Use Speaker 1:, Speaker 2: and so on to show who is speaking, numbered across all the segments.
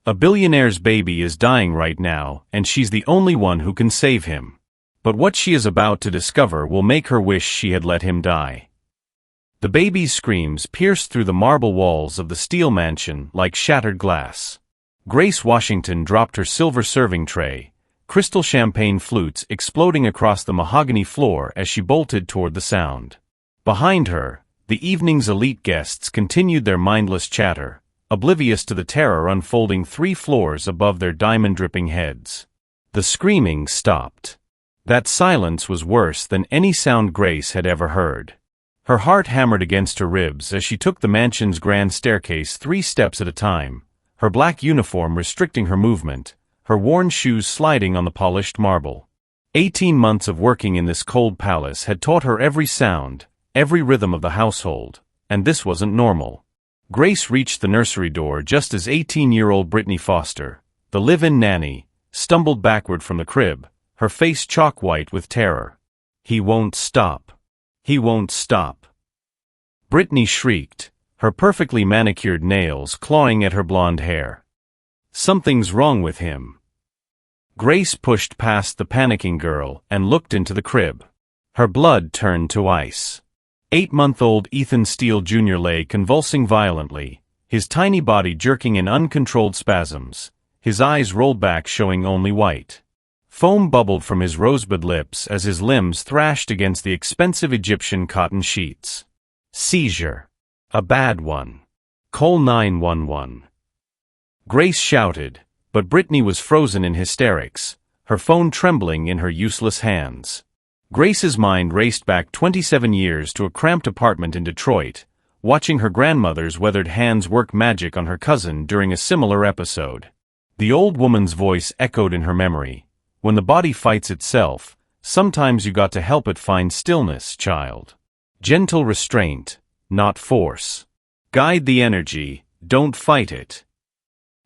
Speaker 1: A billionaire's baby is dying right now, and she's the only one who can save him. But what she is about to discover will make her wish she had let him die. The baby's screams pierced through the marble walls of the steel mansion like shattered glass. Grace Washington dropped her silver serving tray, crystal champagne flutes exploding across the mahogany floor as she bolted toward the sound. Behind her, the evening's elite guests continued their mindless chatter, oblivious to the terror unfolding 3 floors above their diamond-dripping heads. The screaming stopped. That silence was worse than any sound Grace had ever heard. Her heart hammered against her ribs as she took the mansion's grand staircase 3 steps at a time, her black uniform restricting her movement, her worn shoes sliding on the polished marble. 18 months of working in this cold palace had taught her every sound, every rhythm of the household, and this wasn't normal. Grace reached the nursery door just as 18-year-old Brittany Foster, the live-in nanny, stumbled backward from the crib, her face chalk-white with terror. "He won't stop. He won't stop." Brittany shrieked, her perfectly manicured nails clawing at her blonde hair. "Something's wrong with him." Grace pushed past the panicking girl and looked into the crib. Her blood turned to ice. 8-month-old Ethan Steele Jr. lay convulsing violently, his tiny body jerking in uncontrolled spasms, his eyes rolled back showing only white. Foam bubbled from his rosebud lips as his limbs thrashed against the expensive Egyptian cotton sheets. "Seizure. A bad one. Call 911. Grace shouted, but Brittany was frozen in hysterics, her phone trembling in her useless hands. Grace's mind raced back 27 years to a cramped apartment in Detroit, watching her grandmother's weathered hands work magic on her cousin during a similar episode. The old woman's voice echoed in her memory. "When the body fights itself, sometimes you got to help it find stillness, child. Gentle restraint, not force. Guide the energy, don't fight it."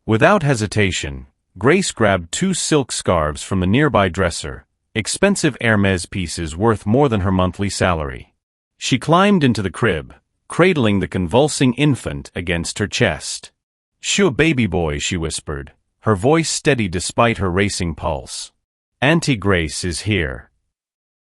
Speaker 1: Without hesitation, Grace grabbed 2 silk scarves from the nearby dresser, expensive Hermes pieces worth more than her monthly salary. She climbed into the crib, cradling the convulsing infant against her chest. "Shoo, baby boy," she whispered, her voice steady despite her racing pulse. "Auntie Grace is here."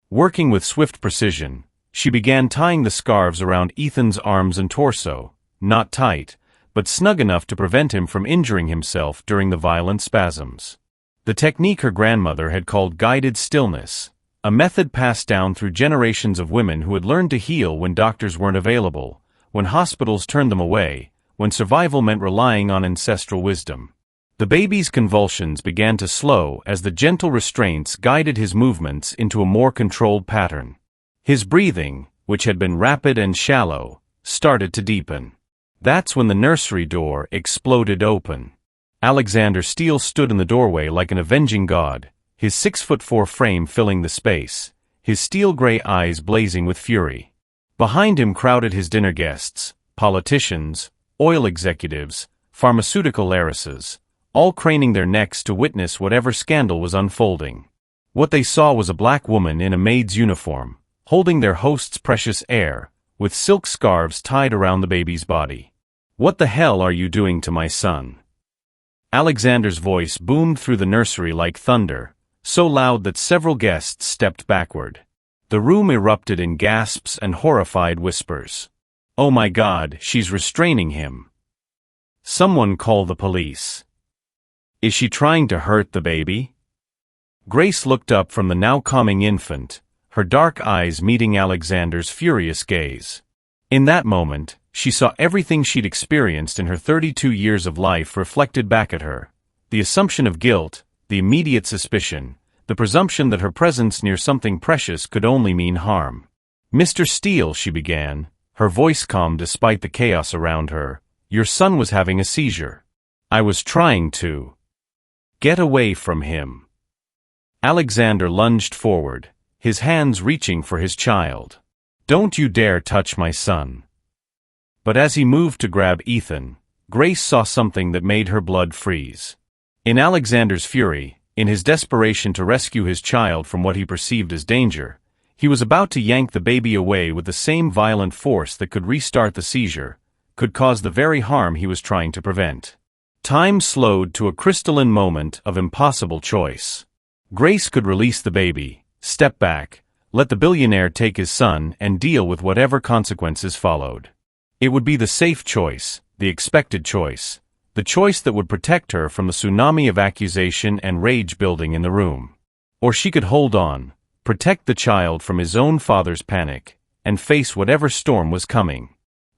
Speaker 1: Working with swift precision, she began tying the scarves around Ethan's arms and torso, not tight, but snug enough to prevent him from injuring himself during the violent spasms. The technique her grandmother had called guided stillness, a method passed down through generations of women who had learned to heal when doctors weren't available, when hospitals turned them away, when survival meant relying on ancestral wisdom. The baby's convulsions began to slow as the gentle restraints guided his movements into a more controlled pattern. His breathing, which had been rapid and shallow, started to deepen. That's when the nursery door exploded open. Alexander Steele stood in the doorway like an avenging god, his 6'4" frame filling the space, his steel-gray eyes blazing with fury. Behind him crowded his dinner guests, politicians, oil executives, pharmaceutical heiresses, all craning their necks to witness whatever scandal was unfolding. What they saw was a black woman in a maid's uniform, holding their host's precious heir, with silk scarves tied around the baby's body. "What the hell are you doing to my son?" Alexander's voice boomed through the nursery like thunder, so loud that several guests stepped backward. The room erupted in gasps and horrified whispers. "Oh my God, she's restraining him. Someone call the police. Is she trying to hurt the baby?" Grace looked up from the now calming infant, her dark eyes meeting Alexander's furious gaze. In that moment, she saw everything she'd experienced in her 32 years of life reflected back at her. The assumption of guilt, the immediate suspicion, the presumption that her presence near something precious could only mean harm. "Mr. Steele," she began, her voice calm despite the chaos around her, "your son was having a seizure. I was trying to get away from him." Alexander lunged forward, his hands reaching for his child. "Don't you dare touch my son." But as he moved to grab Ethan, Grace saw something that made her blood freeze. In Alexander's fury, in his desperation to rescue his child from what he perceived as danger, he was about to yank the baby away with the same violent force that could restart the seizure, could cause the very harm he was trying to prevent. Time slowed to a crystalline moment of impossible choice. Grace could release the baby, step back, let the billionaire take his son and deal with whatever consequences followed. It would be the safe choice, the expected choice, the choice that would protect her from the tsunami of accusation and rage building in the room. Or she could hold on, protect the child from his own father's panic, and face whatever storm was coming.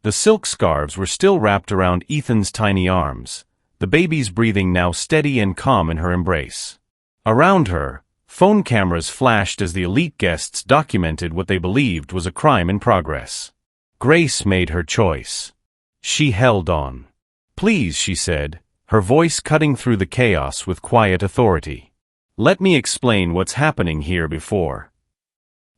Speaker 1: The silk scarves were still wrapped around Ethan's tiny arms, the baby's breathing now steady and calm in her embrace. Around her, phone cameras flashed as the elite guests documented what they believed was a crime in progress. Grace made her choice. She held on. "Please," she said, her voice cutting through the chaos with quiet authority. "Let me explain what's happening here before."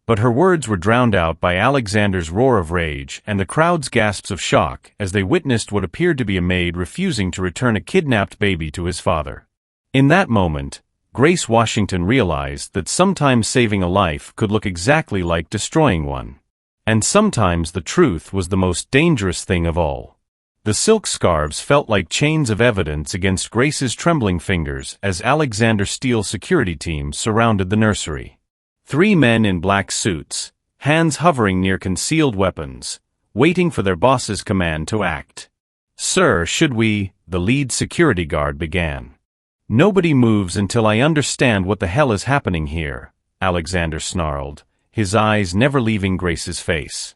Speaker 1: But her words were drowned out by Alexander's roar of rage and the crowd's gasps of shock as they witnessed what appeared to be a maid refusing to return a kidnapped baby to his father. In that moment, Grace Washington realized that sometimes saving a life could look exactly like destroying one. And sometimes the truth was the most dangerous thing of all. The silk scarves felt like chains of evidence against Grace's trembling fingers as Alexander Steele's security team surrounded the nursery. 3 men in black suits, hands hovering near concealed weapons, waiting for their boss's command to act. "Sir, should we?" the lead security guard began. "Nobody moves until I understand what the hell is happening here," Alexander snarled, his eyes never leaving Grace's face.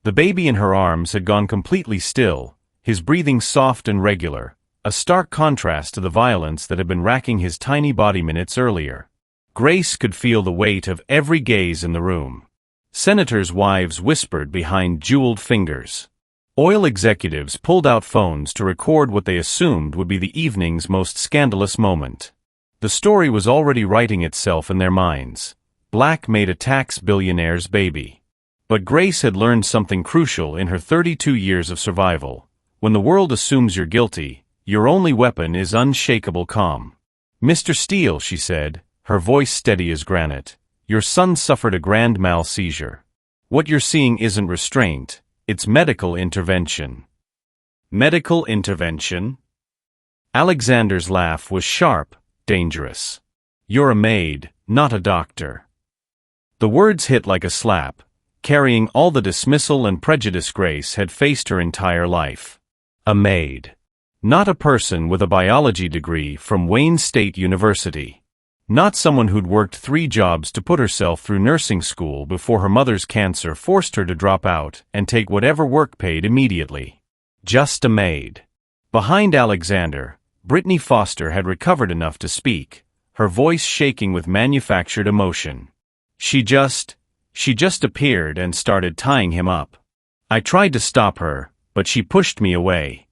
Speaker 1: The baby in her arms had gone completely still, his breathing soft and regular, a stark contrast to the violence that had been racking his tiny body minutes earlier. Grace could feel the weight of every gaze in the room. Senators' wives whispered behind jeweled fingers. Oil executives pulled out phones to record what they assumed would be the evening's most scandalous moment. The story was already writing itself in their minds. Black Maid attacks billionaire's baby. But Grace had learned something crucial in her 32 years of survival. When the world assumes you're guilty, your only weapon is unshakable calm. "Mr. Steele," she said, her voice steady as granite, "your son suffered a grand mal seizure. What you're seeing isn't restraint. It's medical intervention." "Medical intervention?" Alexander's laugh was sharp, dangerous. "You're a maid, not a doctor." The words hit like a slap, carrying all the dismissal and prejudice Grace had faced her entire life. A maid. Not a person with a biology degree from Wayne State University. Not someone who'd worked 3 jobs to put herself through nursing school before her mother's cancer forced her to drop out and take whatever work paid immediately. Just a maid. Behind Alexander, Brittany Foster had recovered enough to speak, her voice shaking with manufactured emotion. She just appeared and started tying him up. I tried to stop her, but she pushed me away.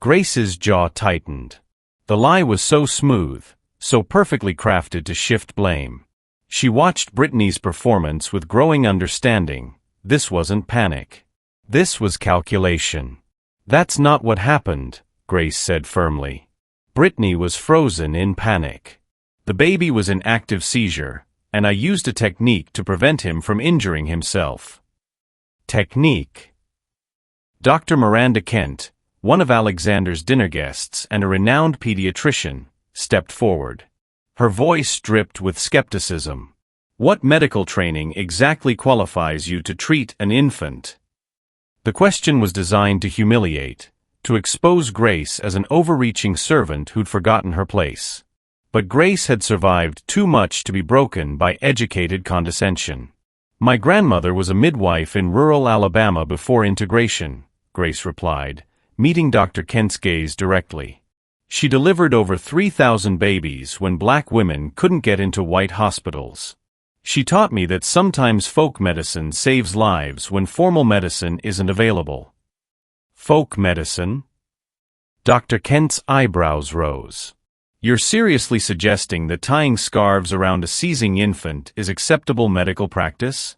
Speaker 1: Grace's jaw tightened. The lie was so smooth, so perfectly crafted to shift blame. She watched Brittany's performance with growing understanding. This wasn't panic. This was calculation. "That's not what happened," Grace said firmly. Brittany was frozen in panic. "The baby was in active seizure, and I used a technique to prevent him from injuring himself." Technique. Dr. Miranda Kent, one of Alexander's dinner guests and a renowned pediatrician, stepped forward. Her voice dripped with skepticism. "What medical training exactly qualifies you to treat an infant?" The question was designed to humiliate, to expose Grace as an overreaching servant who'd forgotten her place. But Grace had survived too much to be broken by educated condescension. "My grandmother was a midwife in rural Alabama before integration," Grace replied, meeting Dr. Kent's gaze directly. "She delivered over 3,000 babies when black women couldn't get into white hospitals. She taught me that sometimes folk medicine saves lives when formal medicine isn't available." Folk medicine? Dr. Kent's eyebrows rose. "You're seriously suggesting that tying scarves around a seizing infant is acceptable medical practice?"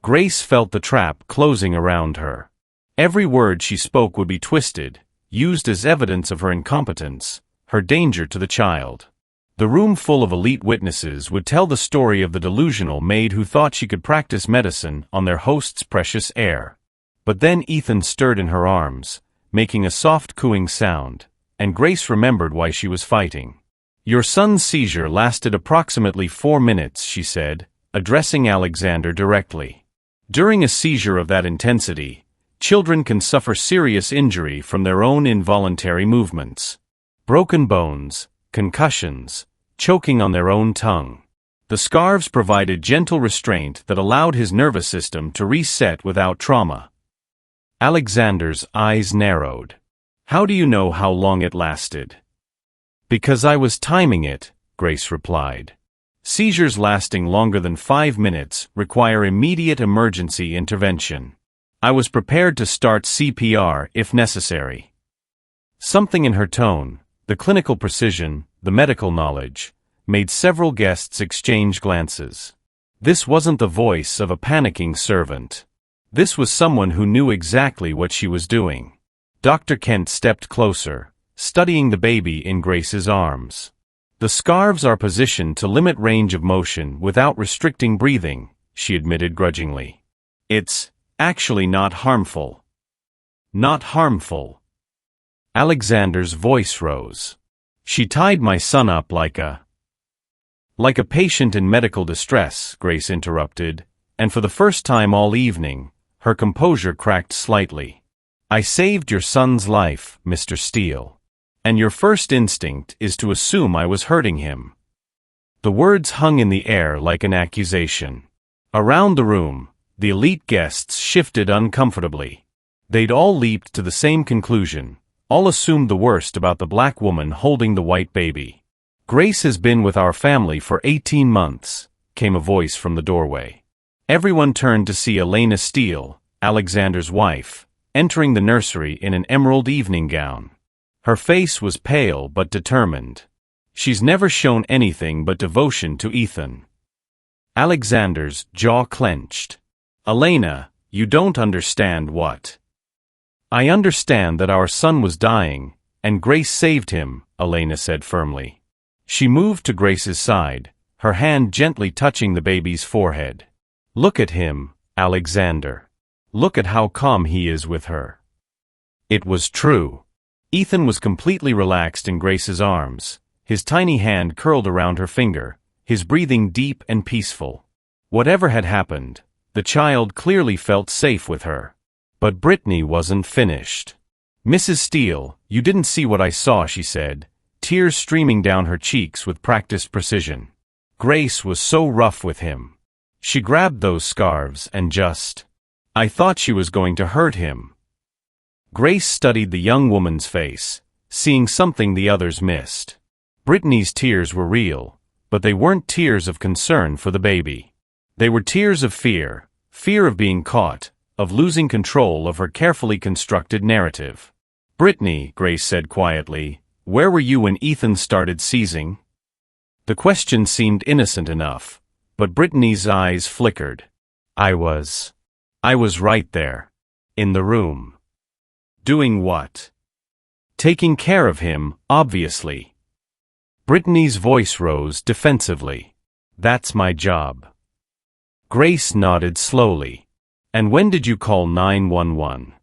Speaker 1: Grace felt the trap closing around her. Every word she spoke would be twisted, used as evidence of her incompetence, her danger to the child. The room full of elite witnesses would tell the story of the delusional maid who thought she could practice medicine on their host's precious heir. But then Ethan stirred in her arms, making a soft cooing sound, and Grace remembered why she was fighting. Your son's seizure lasted approximately 4 minutes, she said, addressing Alexander directly. During a seizure of that intensity, children can suffer serious injury from their own involuntary movements. Broken bones, concussions, choking on their own tongue. The scarves provided gentle restraint that allowed his nervous system to reset without trauma. Alexander's eyes narrowed. How do you know how long it lasted? Because I was timing it, Grace replied. Seizures lasting longer than 5 minutes require immediate emergency intervention. I was prepared to start CPR if necessary. Something in her tone, the clinical precision, the medical knowledge, made several guests exchange glances. This wasn't the voice of a panicking servant. This was someone who knew exactly what she was doing. Dr. Kent stepped closer, studying the baby in Grace's arms. The scarves are positioned to limit range of motion without restricting breathing, she admitted grudgingly. It's actually not harmful. Not harmful. Alexander's voice rose. She tied my son up like a patient in medical distress, Grace interrupted, and for the first time all evening, her composure cracked slightly. I saved your son's life, Mr. Steele. And your first instinct is to assume I was hurting him. The words hung in the air like an accusation. Around the room, the elite guests shifted uncomfortably. They'd all leaped to the same conclusion, all assumed the worst about the black woman holding the white baby. Grace has been with our family for 18 months, came a voice from the doorway. Everyone turned to see Elena Steele, Alexander's wife, entering the nursery in an emerald evening gown. Her face was pale but determined. She's never shown anything but devotion to Ethan. Alexander's jaw clenched. Elena, you don't understand what. I understand that our son was dying, and Grace saved him, Elena said firmly. She moved to Grace's side, her hand gently touching the baby's forehead. Look at him, Alexander. Look at how calm he is with her. It was true. Ethan was completely relaxed in Grace's arms, his tiny hand curled around her finger, his breathing deep and peaceful. Whatever had happened, the child clearly felt safe with her. But Brittany wasn't finished. Mrs. Steele, you didn't see what I saw, she said, tears streaming down her cheeks with practiced precision. Grace was so rough with him. She grabbed those scarves and I thought she was going to hurt him. Grace studied the young woman's face, seeing something the others missed. Brittany's tears were real, but they weren't tears of concern for the baby. They were tears of fear of being caught, of losing control of her carefully constructed narrative. Brittany, Grace said quietly, where were you when Ethan started seizing? The question seemed innocent enough, but Brittany's eyes flickered. I was right there. In the room. Doing what? Taking care of him, obviously. Brittany's voice rose defensively. That's my job. Grace nodded slowly. And when did you call 911?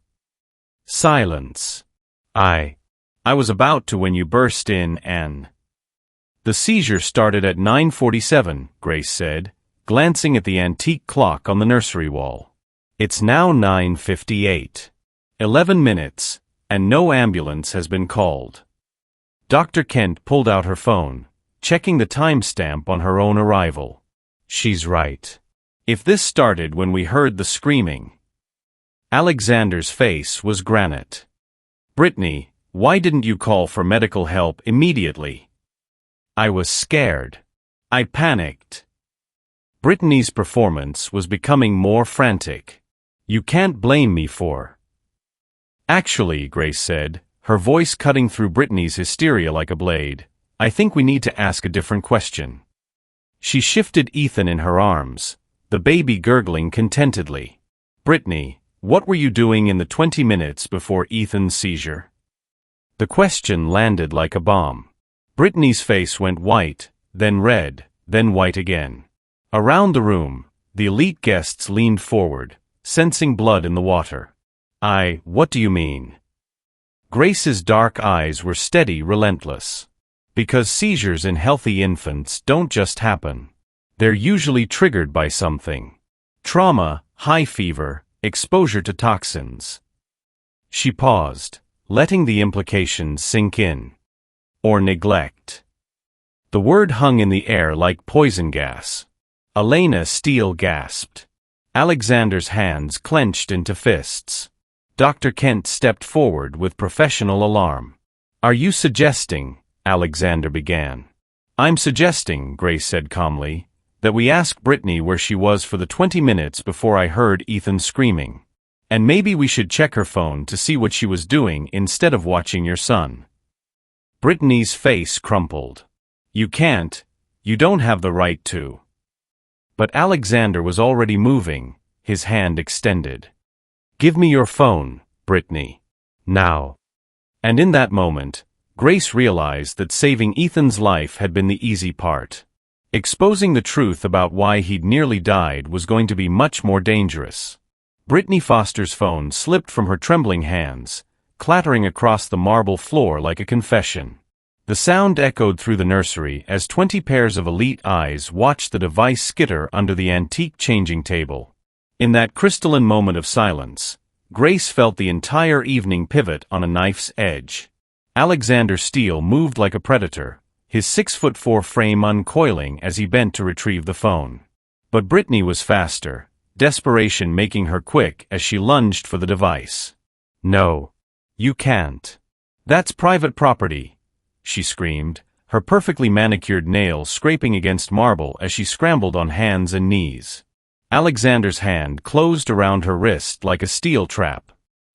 Speaker 1: Silence. I was about to when you burst in and... The seizure started at 9:47, Grace said, glancing at the antique clock on the nursery wall. It's now 9:58. 11 minutes, and no ambulance has been called. Dr. Kent pulled out her phone, checking the timestamp on her own arrival. She's right. If this started when we heard the screaming. Alexander's face was granite. Brittany, why didn't you call for medical help immediately? I was scared. I panicked. Brittany's performance was becoming more frantic. You can't blame me for... Actually, Grace said, her voice cutting through Brittany's hysteria like a blade, I think we need to ask a different question. She shifted Ethan in her arms, the baby gurgling contentedly. Brittany, what were you doing in the 20 minutes before Ethan's seizure? The question landed like a bomb. Brittany's face went white, then red, then white again. Around the room, the elite guests leaned forward, sensing blood in the water. What do you mean? Grace's dark eyes were steady, relentless. Because seizures in healthy infants don't just happen. They're usually triggered by something. Trauma, high fever, exposure to toxins. She paused, letting the implications sink in. Or neglect. The word hung in the air like poison gas. Elena Steele gasped. Alexander's hands clenched into fists. Dr. Kent stepped forward with professional alarm. "Are you suggesting," Alexander began. "I'm suggesting," Grace said calmly, "that we ask Brittany where she was for the 20 minutes before I heard Ethan screaming. And maybe we should check her phone to see what she was doing instead of watching your son." Brittany's face crumpled. "You can't. You don't have the right to." But Alexander was already moving, his hand extended. "Give me your phone, Brittany. Now." And in that moment, Grace realized that saving Ethan's life had been the easy part. Exposing the truth about why he'd nearly died was going to be much more dangerous. Brittany Foster's phone slipped from her trembling hands, clattering across the marble floor like a confession. The sound echoed through the nursery as 20 pairs of elite eyes watched the device skitter under the antique changing table. In that crystalline moment of silence, Grace felt the entire evening pivot on a knife's edge. Alexander Steele moved like a predator, his 6'4" frame uncoiling as he bent to retrieve the phone. But Brittany was faster, desperation making her quick as she lunged for the device. "No. You can't. That's private property," she screamed, her perfectly manicured nails scraping against marble as she scrambled on hands and knees. Alexander's hand closed around her wrist like a steel trap.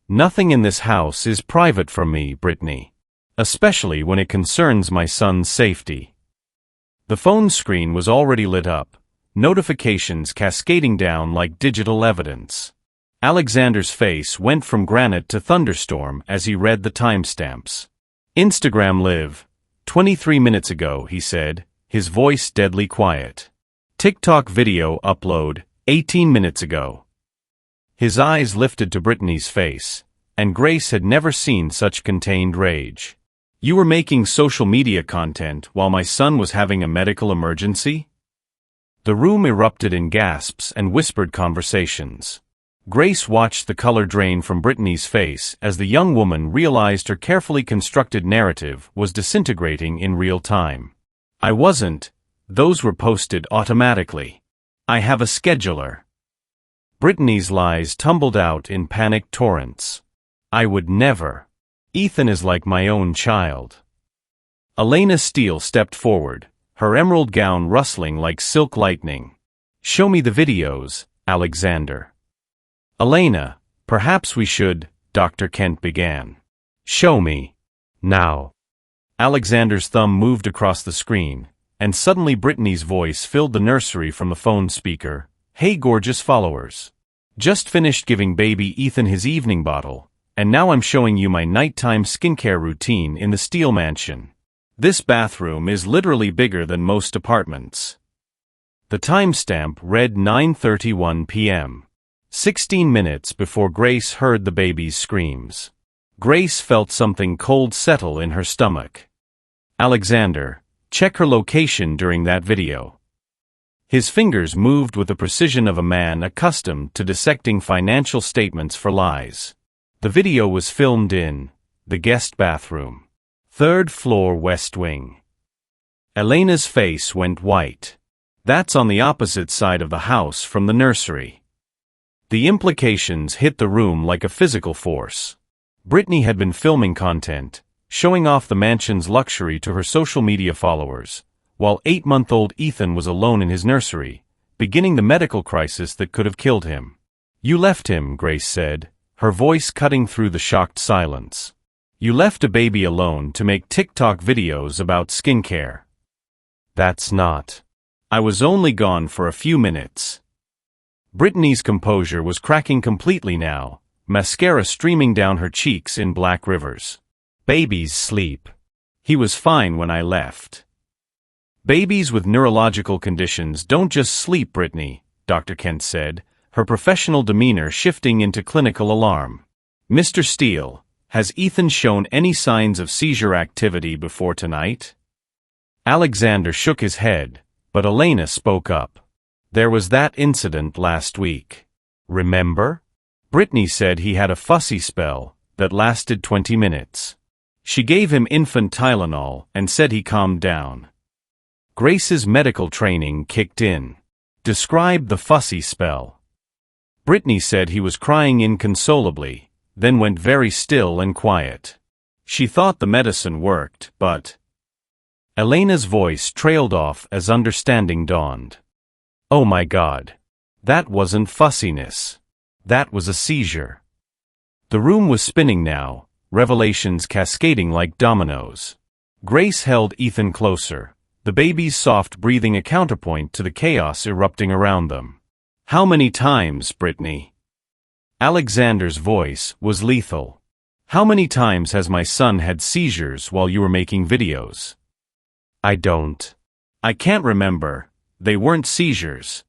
Speaker 1: "Nothing in this house is private from me, Brittany. Especially when it concerns my son's safety." The phone screen was already lit up, notifications cascading down like digital evidence. Alexander's face went from granite to thunderstorm as he read the timestamps. "Instagram live. 23 minutes ago," he said, his voice deadly quiet. "TikTok video upload, 18 minutes ago." His eyes lifted to Brittany's face, and Grace had never seen such contained rage. "You were making social media content while my son was having a medical emergency?" The room erupted in gasps and whispered conversations. Grace watched the color drain from Brittany's face as the young woman realized her carefully constructed narrative was disintegrating in real time. "I wasn't. Those were posted automatically. I have a scheduler." Brittany's lies tumbled out in panicked torrents. "I would never. Ethan is like my own child." Elena Steele stepped forward, her emerald gown rustling like silk lightning. "Show me the videos, Alexander." "Elena, perhaps we should," Dr. Kent began. "Show me. Now." Alexander's thumb moved across the screen, and suddenly Brittany's voice filled the nursery from the phone speaker. "Hey gorgeous followers. Just finished giving baby Ethan his evening bottle, and now I'm showing you my nighttime skincare routine in the Steele mansion. This bathroom is literally bigger than most apartments." The timestamp read 9:31 p.m. 16 minutes before Grace heard the baby's screams. Grace felt something cold settle in her stomach. "Alexander, check her location during that video." His fingers moved with the precision of a man accustomed to dissecting financial statements for lies. The video was filmed in the guest bathroom. 3rd floor West Wing. Elena's face went white. "That's on the opposite side of the house from the nursery." The implications hit the room like a physical force. Brittany had been filming content, showing off the mansion's luxury to her social media followers, while 8-month-old Ethan was alone in his nursery, beginning the medical crisis that could have killed him. "You left him," Grace said, her voice cutting through the shocked silence. "You left a baby alone to make TikTok videos about skincare." "That's not. I was only gone for a few minutes." Brittany's composure was cracking completely now, mascara streaming down her cheeks in black rivers. "Babies sleep. He was fine when I left." "Babies with neurological conditions don't just sleep, Brittany," Dr. Kent said, her professional demeanor shifting into clinical alarm. "Mr. Steele, Has Ethan shown any signs of seizure activity before tonight? Alexander shook his head, but Elena spoke up. There was that incident last week. Remember? Brittany said he had a fussy spell that lasted 20 minutes. She gave him infant Tylenol and said he calmed down. Grace's medical training kicked in. Describe the fussy spell. Brittany said he was crying inconsolably, then went very still and quiet. She thought the medicine worked, but... Elena's voice trailed off as understanding dawned. Oh my God. That wasn't fussiness. That was a seizure. The room was spinning now, revelations cascading like dominoes. Grace held Ethan closer, the baby's soft breathing a counterpoint to the chaos erupting around them. How many times, Brittany? Alexander's voice was lethal. How many times has my son had seizures while you were making videos? I can't remember. They weren't seizures.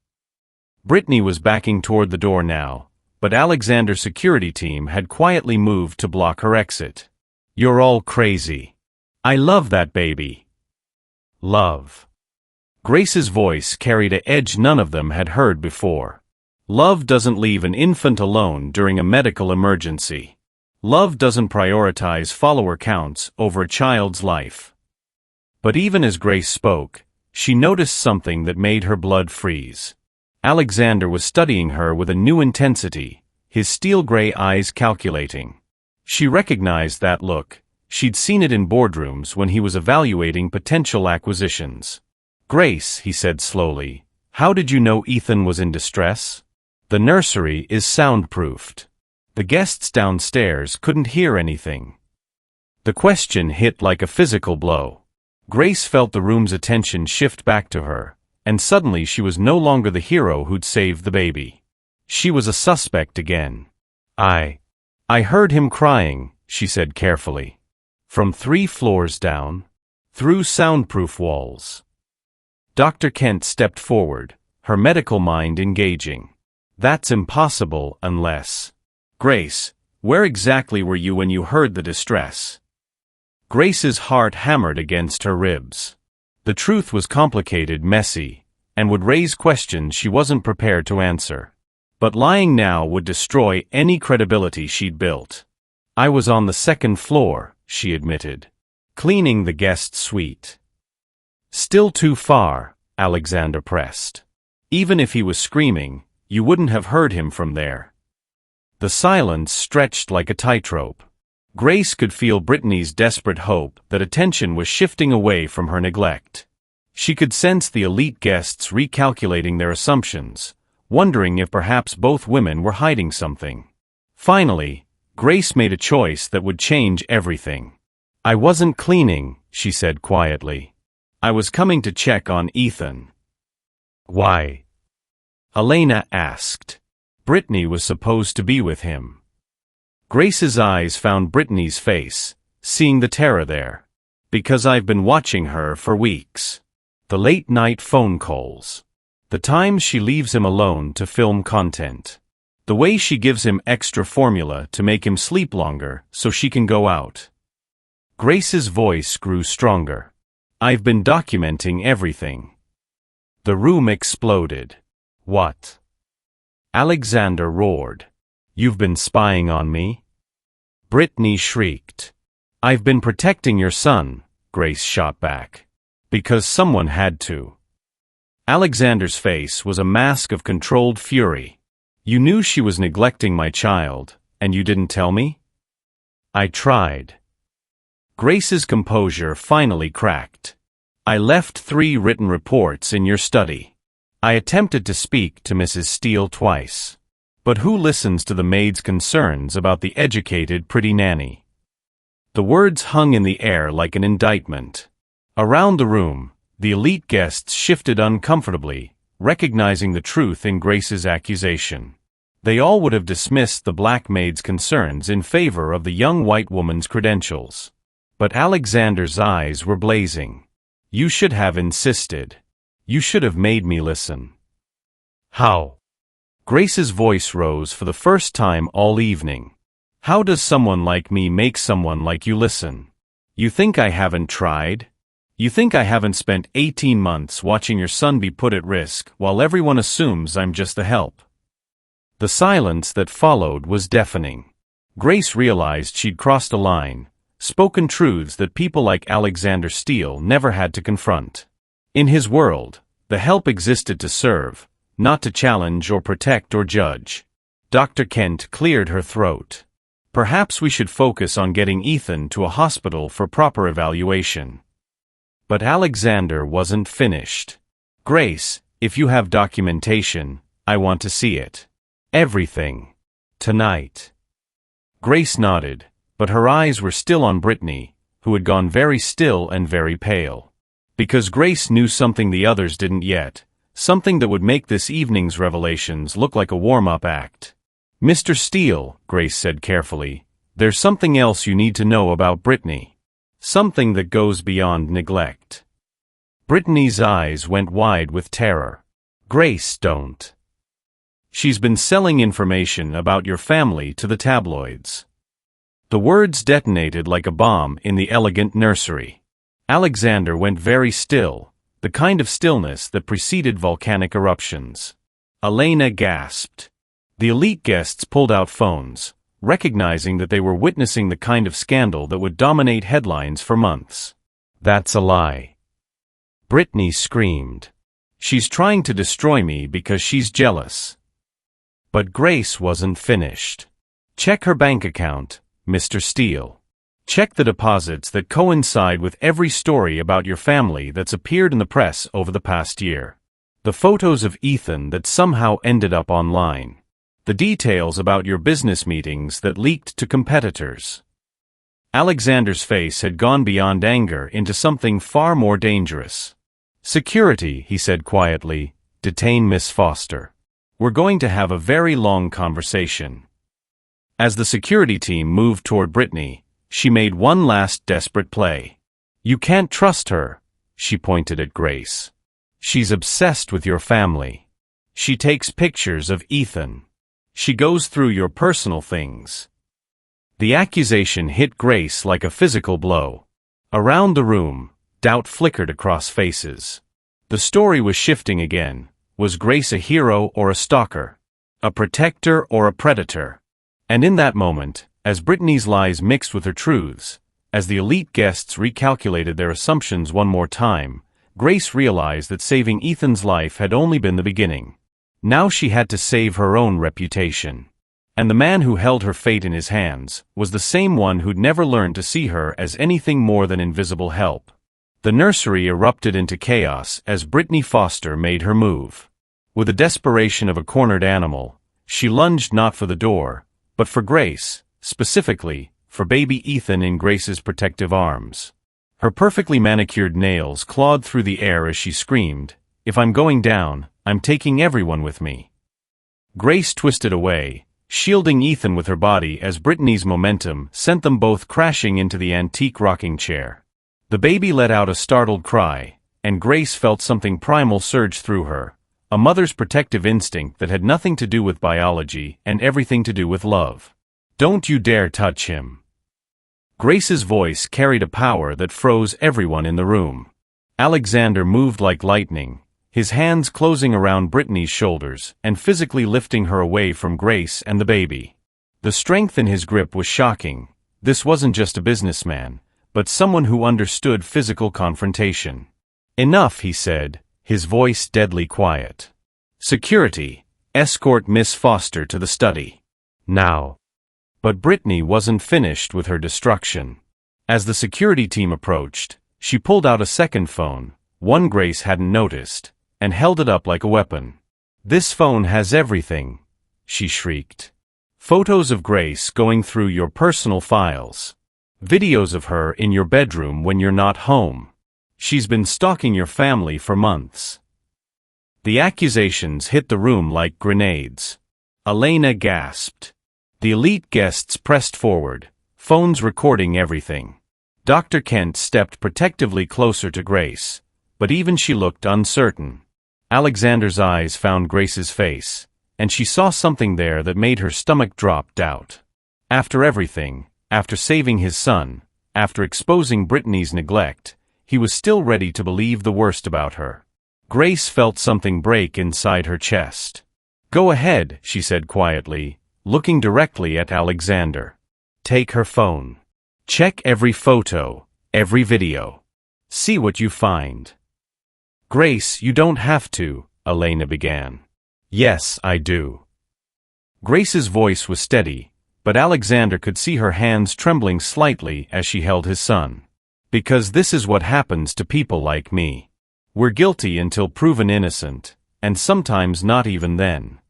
Speaker 1: Brittany was backing toward the door now, but Alexander's security team had quietly moved to block her exit. You're all crazy. I love that baby. Love. Grace's voice carried an edge none of them had heard before. Love doesn't leave an infant alone during a medical emergency. Love doesn't prioritize follower counts over a child's life. But even as Grace spoke, she noticed something that made her blood freeze. Alexander was studying her with a new intensity, his steel-gray eyes calculating. She recognized that look. She'd seen it in boardrooms when he was evaluating potential acquisitions. Grace, he said slowly, how did you know Ethan was in distress? The nursery is soundproofed. The guests downstairs couldn't hear anything. The question hit like a physical blow. Grace felt the room's attention shift back to her, and suddenly she was no longer the hero who'd saved the baby. She was a suspect again. I heard him crying, she said carefully. From 3 floors down, through soundproof walls. Dr. Kent stepped forward, her medical mind engaging. That's impossible unless... Grace, where exactly were you when you heard the distress? Grace's heart hammered against her ribs. The truth was complicated, messy, and would raise questions she wasn't prepared to answer. But lying now would destroy any credibility she'd built. I was on the 2nd floor, she admitted, cleaning the guest suite. Still too far, Alexander pressed. Even if he was screaming, you wouldn't have heard him from there. The silence stretched like a tightrope. Grace could feel Brittany's desperate hope that attention was shifting away from her neglect. She could sense the elite guests recalculating their assumptions, wondering if perhaps both women were hiding something. Finally, Grace made a choice that would change everything. I wasn't cleaning, she said quietly. I was coming to check on Ethan. Why? Elena asked. Brittany was supposed to be with him. Grace's eyes found Brittany's face, seeing the terror there. Because I've been watching her for weeks. The late-night phone calls. The times she leaves him alone to film content. The way she gives him extra formula to make him sleep longer so she can go out. Grace's voice grew stronger. I've been documenting everything. The room exploded. What? Alexander roared. You've been spying on me? Brittany shrieked. I've been protecting your son, Grace shot back. Because someone had to. Alexander's face was a mask of controlled fury. You knew she was neglecting my child, and you didn't tell me? I tried. Grace's composure finally cracked. I left 3 written reports in your study. I attempted to speak to Mrs. Steele twice. But who listens to the maid's concerns about the educated pretty nanny? The words hung in the air like an indictment. Around the room, the elite guests shifted uncomfortably, recognizing the truth in Grace's accusation. They all would have dismissed the black maid's concerns in favor of the young white woman's credentials. But Alexander's eyes were blazing. You should have insisted. You should have made me listen. How? Grace's voice rose for the first time all evening. How does someone like me make someone like you listen? You think I haven't tried? You think I haven't spent 18 months watching your son be put at risk while everyone assumes I'm just the help? The silence that followed was deafening. Grace realized she'd crossed a line, spoken truths that people like Alexander Steele never had to confront. In his world, the help existed to serve, not to challenge or protect or judge. Dr. Kent cleared her throat. Perhaps we should focus on getting Ethan to a hospital for proper evaluation. But Alexander wasn't finished. Grace, if you have documentation, I want to see it. Everything. Tonight. Grace nodded, but her eyes were still on Brittany, who had gone very still and very pale. Because Grace knew something the others didn't yet, something that would make this evening's revelations look like a warm-up act. Mr. Steele, Grace said carefully, there's something else you need to know about Brittany. Something that goes beyond neglect. Brittany's eyes went wide with terror. Grace, don't. She's been selling information about your family to the tabloids. The words detonated like a bomb in the elegant nursery. Alexander went very still, the kind of stillness that preceded volcanic eruptions. Elena gasped. The elite guests pulled out phones, recognizing that they were witnessing the kind of scandal that would dominate headlines for months. That's a lie. Brittany screamed. She's trying to destroy me because she's jealous. But Grace wasn't finished. Check her bank account, Mr. Steele. Check the deposits that coincide with every story about your family that's appeared in the press over the past year. The photos of Ethan that somehow ended up online. The details about your business meetings that leaked to competitors. Alexander's face had gone beyond anger into something far more dangerous. Security, he said quietly, detain Miss Foster. We're going to have a very long conversation. As the security team moved toward Brittany, she made one last desperate play. You can't trust her, she pointed at Grace. She's obsessed with your family. She takes pictures of Ethan. She goes through your personal things. The accusation hit Grace like a physical blow. Around the room, doubt flickered across faces. The story was shifting again. Was Grace a hero or a stalker? A protector or a predator? And in that moment, as Brittany's lies mixed with her truths, as the elite guests recalculated their assumptions one more time, Grace realized that saving Ethan's life had only been the beginning. Now she had to save her own reputation. And the man who held her fate in his hands was the same one who'd never learned to see her as anything more than invisible help. The nursery erupted into chaos as Brittany Foster made her move. With the desperation of a cornered animal, she lunged not for the door, but for Grace, specifically, for baby Ethan in Grace's protective arms. Her perfectly manicured nails clawed through the air as she screamed, "If I'm going down, I'm taking everyone with me." Grace twisted away, shielding Ethan with her body as Brittany's momentum sent them both crashing into the antique rocking chair. The baby let out a startled cry, and Grace felt something primal surge through her, a mother's protective instinct that had nothing to do with biology and everything to do with love. "Don't you dare touch him." Grace's voice carried a power that froze everyone in the room. Alexander moved like lightning, his hands closing around Brittany's shoulders and physically lifting her away from Grace and the baby. The strength in his grip was shocking. This wasn't just a businessman, but someone who understood physical confrontation. "Enough," he said, his voice deadly quiet. "Security, escort Miss Foster to the study. Now." But Brittany wasn't finished with her destruction. As the security team approached, she pulled out a second phone, one Grace hadn't noticed, and held it up like a weapon. "This phone has everything," she shrieked. "Photos of Grace going through your personal files. Videos of her in your bedroom when you're not home. She's been stalking your family for months." The accusations hit the room like grenades. Elena gasped. The elite guests pressed forward, phones recording everything. Dr. Kent stepped protectively closer to Grace, but even she looked uncertain. Alexander's eyes found Grace's face, and she saw something there that made her stomach drop. Doubt. After everything, after saving his son, after exposing Brittany's neglect, he was still ready to believe the worst about her. Grace felt something break inside her chest. "Go ahead," she said quietly, looking directly at Alexander. "Take her phone. Check every photo, every video. See what you find." "Grace, you don't have to," Elena began. "Yes, I do." Grace's voice was steady, but Alexander could see her hands trembling slightly as she held his son. "Because this is what happens to people like me. We're guilty until proven innocent, and sometimes not even then."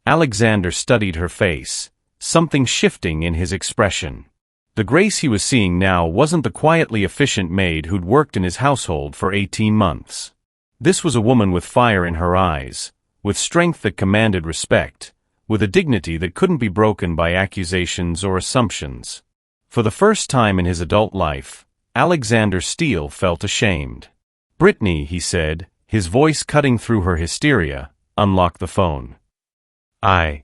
Speaker 1: Alexander studied her face, something shifting in his expression. The Grace he was seeing now wasn't the quietly efficient maid who'd worked in his household for 18 months. This was a woman with fire in her eyes, with strength that commanded respect, with a dignity that couldn't be broken by accusations or assumptions. For the first time in his adult life, Alexander Steele felt ashamed. "Brittany," he said, his voice cutting through her hysteria, "unlock the phone." I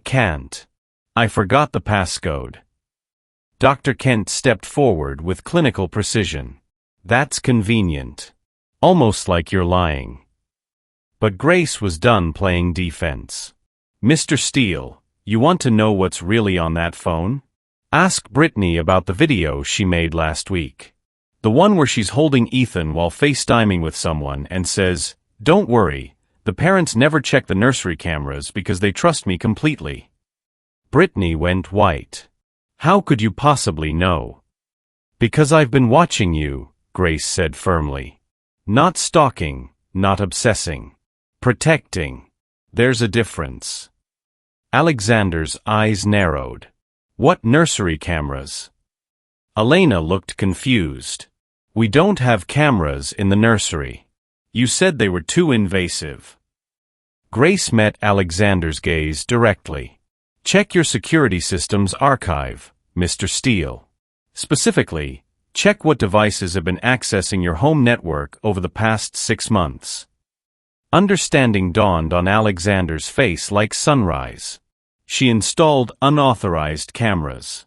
Speaker 1: can't. I forgot the passcode." Dr. Kent stepped forward with clinical precision. "That's convenient. Almost like you're lying." But Grace was done playing defense. "Mr. Steele, you want to know what's really on that phone? Ask Brittany about the video she made last week. The one where she's holding Ethan while FaceTiming with someone and says, 'Don't worry, the parents never check the nursery cameras because they trust me completely.'" Brittany went white. "How could you possibly know?" "Because I've been watching you," Grace said firmly. "Not stalking, not obsessing. Protecting. There's a difference." Alexander's eyes narrowed. "What nursery cameras?" Elena looked confused. "We don't have cameras in the nursery. You said they were too invasive." Grace met Alexander's gaze directly. "Check your security system's archive, Mr. Steele. Specifically, check what devices have been accessing your home network over the past 6 months." Understanding dawned on Alexander's face like sunrise. She installed unauthorized cameras.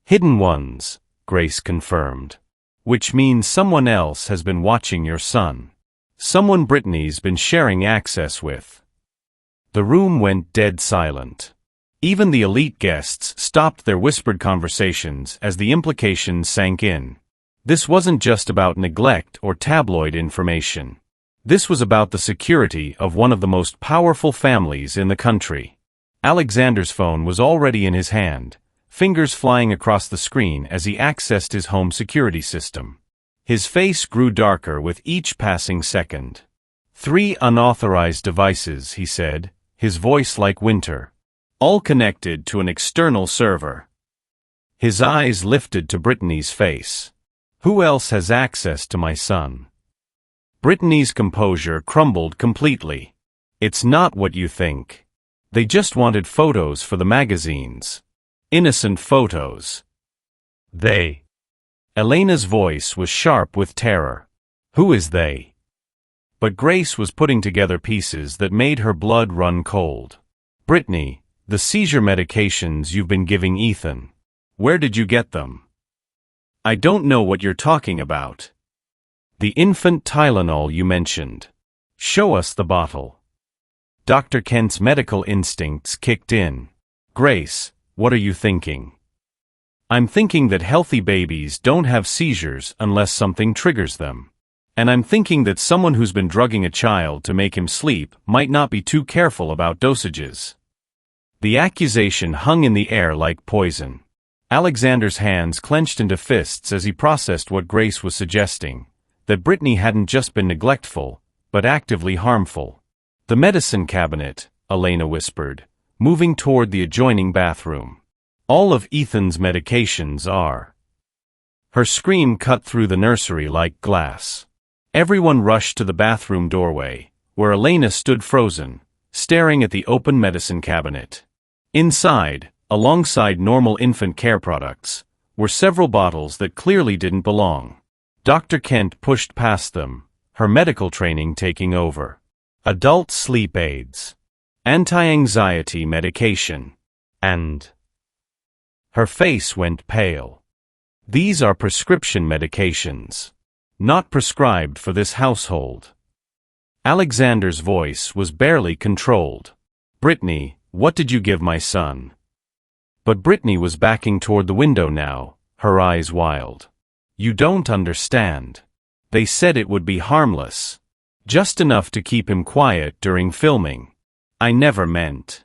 Speaker 1: "Hidden ones," Grace confirmed. "Which means someone else has been watching your son. Someone Brittany's been sharing access with." The room went dead silent. Even the elite guests stopped their whispered conversations as the implications sank in. This wasn't just about neglect or tabloid information. This was about the security of one of the most powerful families in the country. Alexander's phone was already in his hand, fingers flying across the screen as he accessed his home security system. His face grew darker with each passing second. "3 unauthorized devices," he said, his voice like winter. "All connected to an external server." His eyes lifted to Brittany's face. "Who else has access to my son?" Brittany's composure crumbled completely. "It's not what you think. They just wanted photos for the magazines. Innocent photos. They." Elena's voice was sharp with terror. "Who is they?" But Grace was putting together pieces that made her blood run cold. "Brittany, the seizure medications you've been giving Ethan. Where did you get them?" "I don't know what you're talking about." "The infant Tylenol you mentioned. Show us the bottle." Dr. Kent's medical instincts kicked in. "Grace, what are you thinking?" "I'm thinking that healthy babies don't have seizures unless something triggers them. And I'm thinking that someone who's been drugging a child to make him sleep might not be too careful about dosages." The accusation hung in the air like poison. Alexander's hands clenched into fists as he processed what Grace was suggesting, that Brittany hadn't just been neglectful, but actively harmful. "The medicine cabinet," Elena whispered, moving toward the adjoining bathroom. "All of Ethan's medications are." Her scream cut through the nursery like glass. Everyone rushed to the bathroom doorway, where Elena stood frozen, staring at the open medicine cabinet. Inside, alongside normal infant care products, were several bottles that clearly didn't belong. Dr. Kent pushed past them, her medical training taking over. Adult sleep aids, anti-anxiety medication, and Her face went pale. These are prescription medications. Not prescribed for this household. Alexander's voice was barely controlled. Brittany, what did you give my son? But Brittany was backing toward the window now, her eyes wild. You don't understand. They said it would be harmless. Just enough to keep him quiet during filming. I never meant.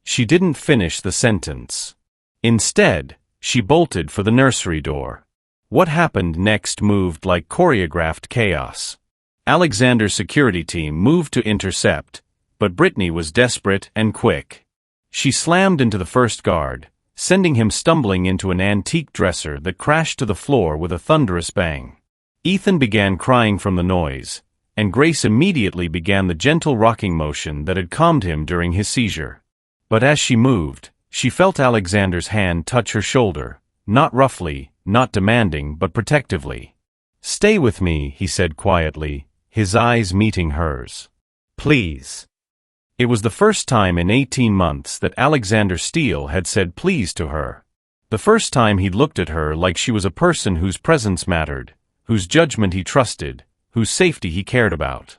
Speaker 1: She didn't finish the sentence. Instead, she bolted for the nursery door. What happened next moved like choreographed chaos. Alexander's security team moved to intercept, but Brittany was desperate and quick. She slammed into the first guard, sending him stumbling into an antique dresser that crashed to the floor with a thunderous bang. Ethan began crying from the noise, and Grace immediately began the gentle rocking motion that had calmed him during his seizure. But as she moved, she felt Alexander's hand touch her shoulder, not roughly, not demanding, but protectively. Stay with me, he said quietly, his eyes meeting hers. Please. It was the first time in 18 months that Alexander Steele had said please to her. The first time he'd looked at her like she was a person whose presence mattered, whose judgment he trusted, whose safety he cared about.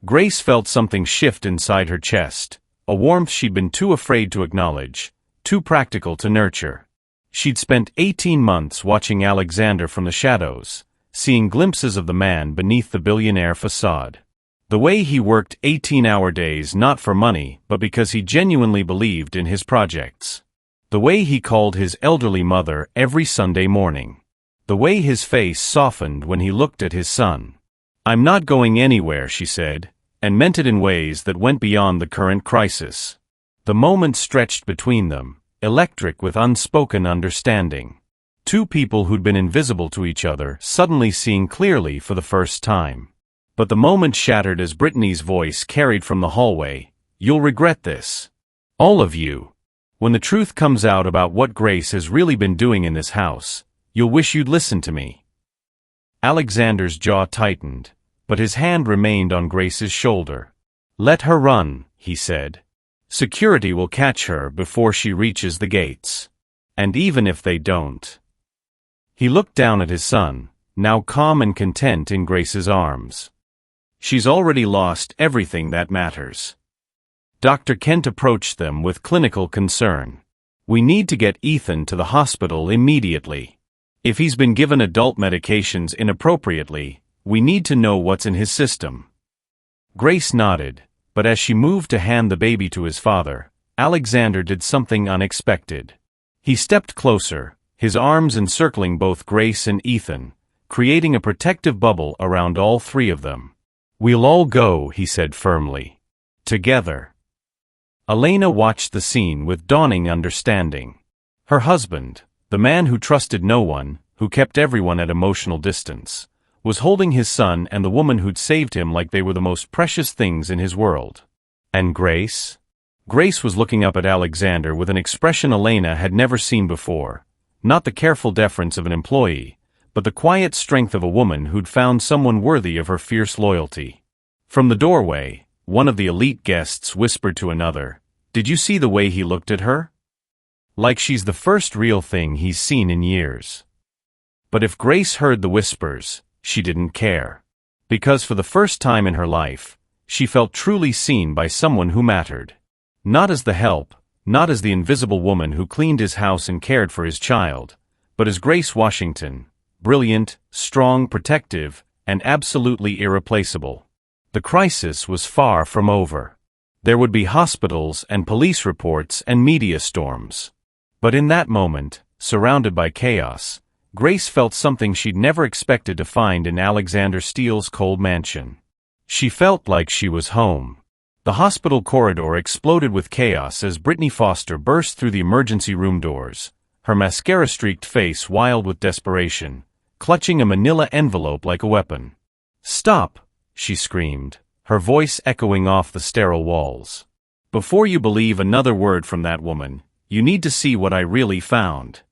Speaker 1: Grace felt something shift inside her chest, a warmth she'd been too afraid to acknowledge, too practical to nurture. She'd spent 18 months watching Alexander from the shadows, seeing glimpses of the man beneath the billionaire facade. The way he worked 18-hour days not for money but because he genuinely believed in his projects. The way he called his elderly mother every Sunday morning. The way his face softened when he looked at his son. I'm not going anywhere, she said, and meant it in ways that went beyond the current crisis. The moment stretched between them, electric with unspoken understanding. Two people who'd been invisible to each other suddenly seeing clearly for the first time. But the moment shattered as Brittany's voice carried from the hallway, "You'll regret this. All of you. When the truth comes out about what Grace has really been doing in this house, you'll wish you'd listened to me." Alexander's jaw tightened, but his hand remained on Grace's shoulder. "Let her run," he said. "Security will catch her before she reaches the gates. And even if they don't." He looked down at his son, now calm and content in Grace's arms. "She's already lost everything that matters." Dr. Kent approached them with clinical concern. "We need to get Ethan to the hospital immediately. If he's been given adult medications inappropriately, we need to know what's in his system." Grace nodded, but as she moved to hand the baby to his father, Alexander did something unexpected. He stepped closer, his arms encircling both Grace and Ethan, creating a protective bubble around all three of them. "We'll all go," he said firmly. "Together." Elena watched the scene with dawning understanding. Her husband, the man who trusted no one, who kept everyone at emotional distance, was holding his son and the woman who'd saved him like they were the most precious things in his world. And Grace? Grace was looking up at Alexander with an expression Elena had never seen before, not the careful deference of an employee, but the quiet strength of a woman who'd found someone worthy of her fierce loyalty. From the doorway, one of the elite guests whispered to another, "Did you see the way he looked at her? Like she's the first real thing he's seen in years." But if Grace heard the whispers, she didn't care. Because for the first time in her life, she felt truly seen by someone who mattered. Not as the help, not as the invisible woman who cleaned his house and cared for his child, but as Grace Washington, brilliant, strong, protective, and absolutely irreplaceable. The crisis was far from over. There would be hospitals and police reports and media storms. But in that moment, surrounded by chaos, Grace felt something she'd never expected to find in Alexander Steele's cold mansion. She felt like she was home. The hospital corridor exploded with chaos as Brittany Foster burst through the emergency room doors, her mascara-streaked face wild with desperation, clutching a manila envelope like a weapon. "Stop!" she screamed, her voice echoing off the sterile walls. "Before you believe another word from that woman, you need to see what I really found."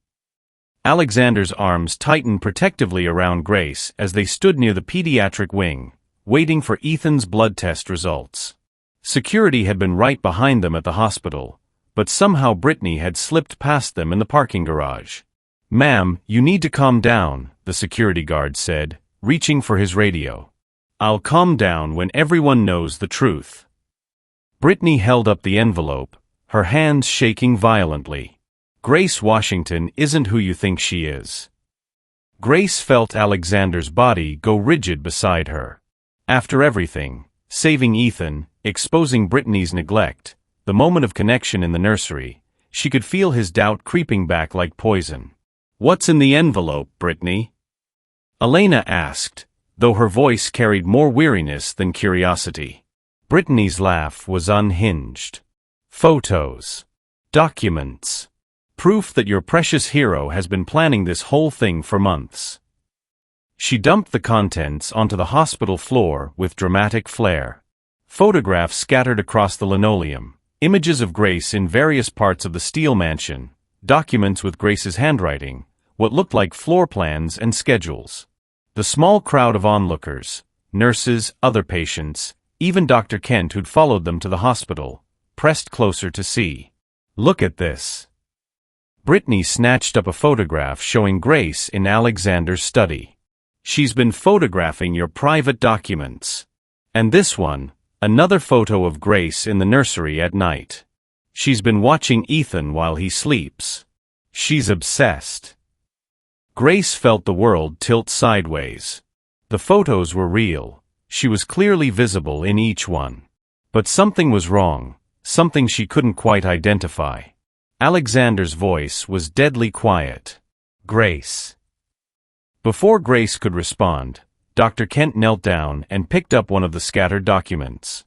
Speaker 1: Alexander's arms tightened protectively around Grace as they stood near the pediatric wing, waiting for Ethan's blood test results. Security had been right behind them at the hospital, but somehow Brittany had slipped past them in the parking garage. "Ma'am, you need to calm down," the security guard said, reaching for his radio. "I'll calm down when everyone knows the truth." Brittany held up the envelope, her hands shaking violently. "Grace Washington isn't who you think she is." Grace felt Alexander's body go rigid beside her. After everything, saving Ethan, exposing Brittany's neglect, the moment of connection in the nursery, she could feel his doubt creeping back like poison. "What's in the envelope, Brittany?" Elena asked, though her voice carried more weariness than curiosity. Brittany's laugh was unhinged. "Photos. Documents. Proof that your precious hero has been planning this whole thing for months." She dumped the contents onto the hospital floor with dramatic flair. Photographs scattered across the linoleum, images of Grace in various parts of the steel mansion, documents with Grace's handwriting, what looked like floor plans and schedules. The small crowd of onlookers, nurses, other patients, even Dr. Kent who'd followed them to the hospital, pressed closer to see. "Look at this." Brittany snatched up a photograph showing Grace in Alexander's study. "She's been photographing your private documents. And this one, another photo of Grace in the nursery at night. She's been watching Ethan while he sleeps. She's obsessed." Grace felt the world tilt sideways. The photos were real. She was clearly visible in each one. But something was wrong, something she couldn't quite identify. Alexander's voice was deadly quiet. "Grace." Before Grace could respond, Dr. Kent knelt down and picked up one of the scattered documents.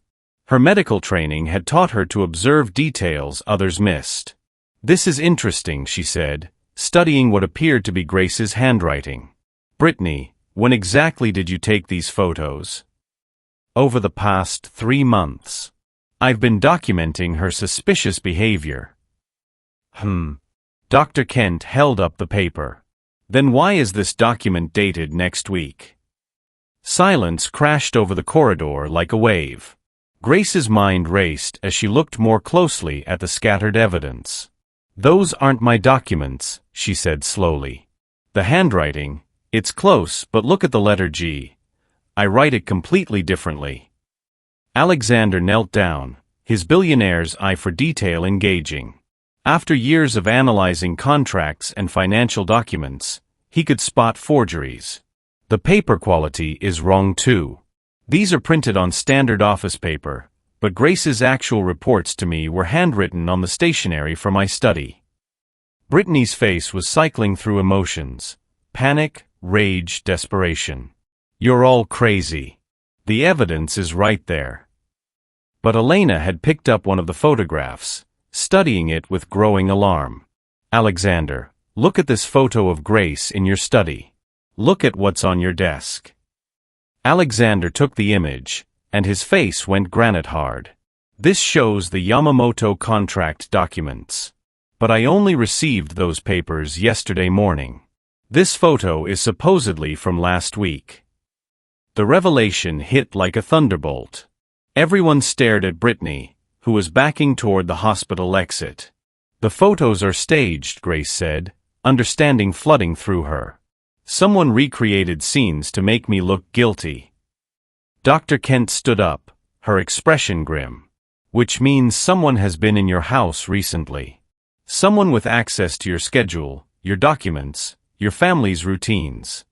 Speaker 1: Her medical training had taught her to observe details others missed. "This is interesting," she said, studying what appeared to be Grace's handwriting. "Brittany, when exactly did you take these photos?" "Over the past 3 months. I've been documenting her suspicious behavior." Dr. Kent held up the paper. "Then why is this document dated next week?" Silence crashed over the corridor like a wave. Grace's mind raced as she looked more closely at the scattered evidence. "Those aren't my documents," she said slowly. "The handwriting, it's close, but look at the letter G. I write it completely differently." Alexander knelt down, his billionaire's eye for detail engaging. After years of analyzing contracts and financial documents, he could spot forgeries. "The paper quality is wrong too. These are printed on standard office paper, but Grace's actual reports to me were handwritten on the stationery for my study." Brittany's face was cycling through emotions: panic, rage, desperation. "You're all crazy. The evidence is right there." But Elena had picked up one of the photographs, studying it with growing alarm. "Alexander, look at this photo of Grace in your study. Look at what's on your desk." Alexander took the image, and his face went granite hard. "This shows the Yamamoto contract documents. But I only received those papers yesterday morning. This photo is supposedly from last week." The revelation hit like a thunderbolt. Everyone stared at Brittany, who was backing toward the hospital exit. "The photos are staged," Grace said, understanding flooding through her. "Someone recreated scenes to make me look guilty." Dr. Kent stood up, her expression grim. "Which means someone has been in your house recently. Someone with access to your schedule, your documents, your family's routines."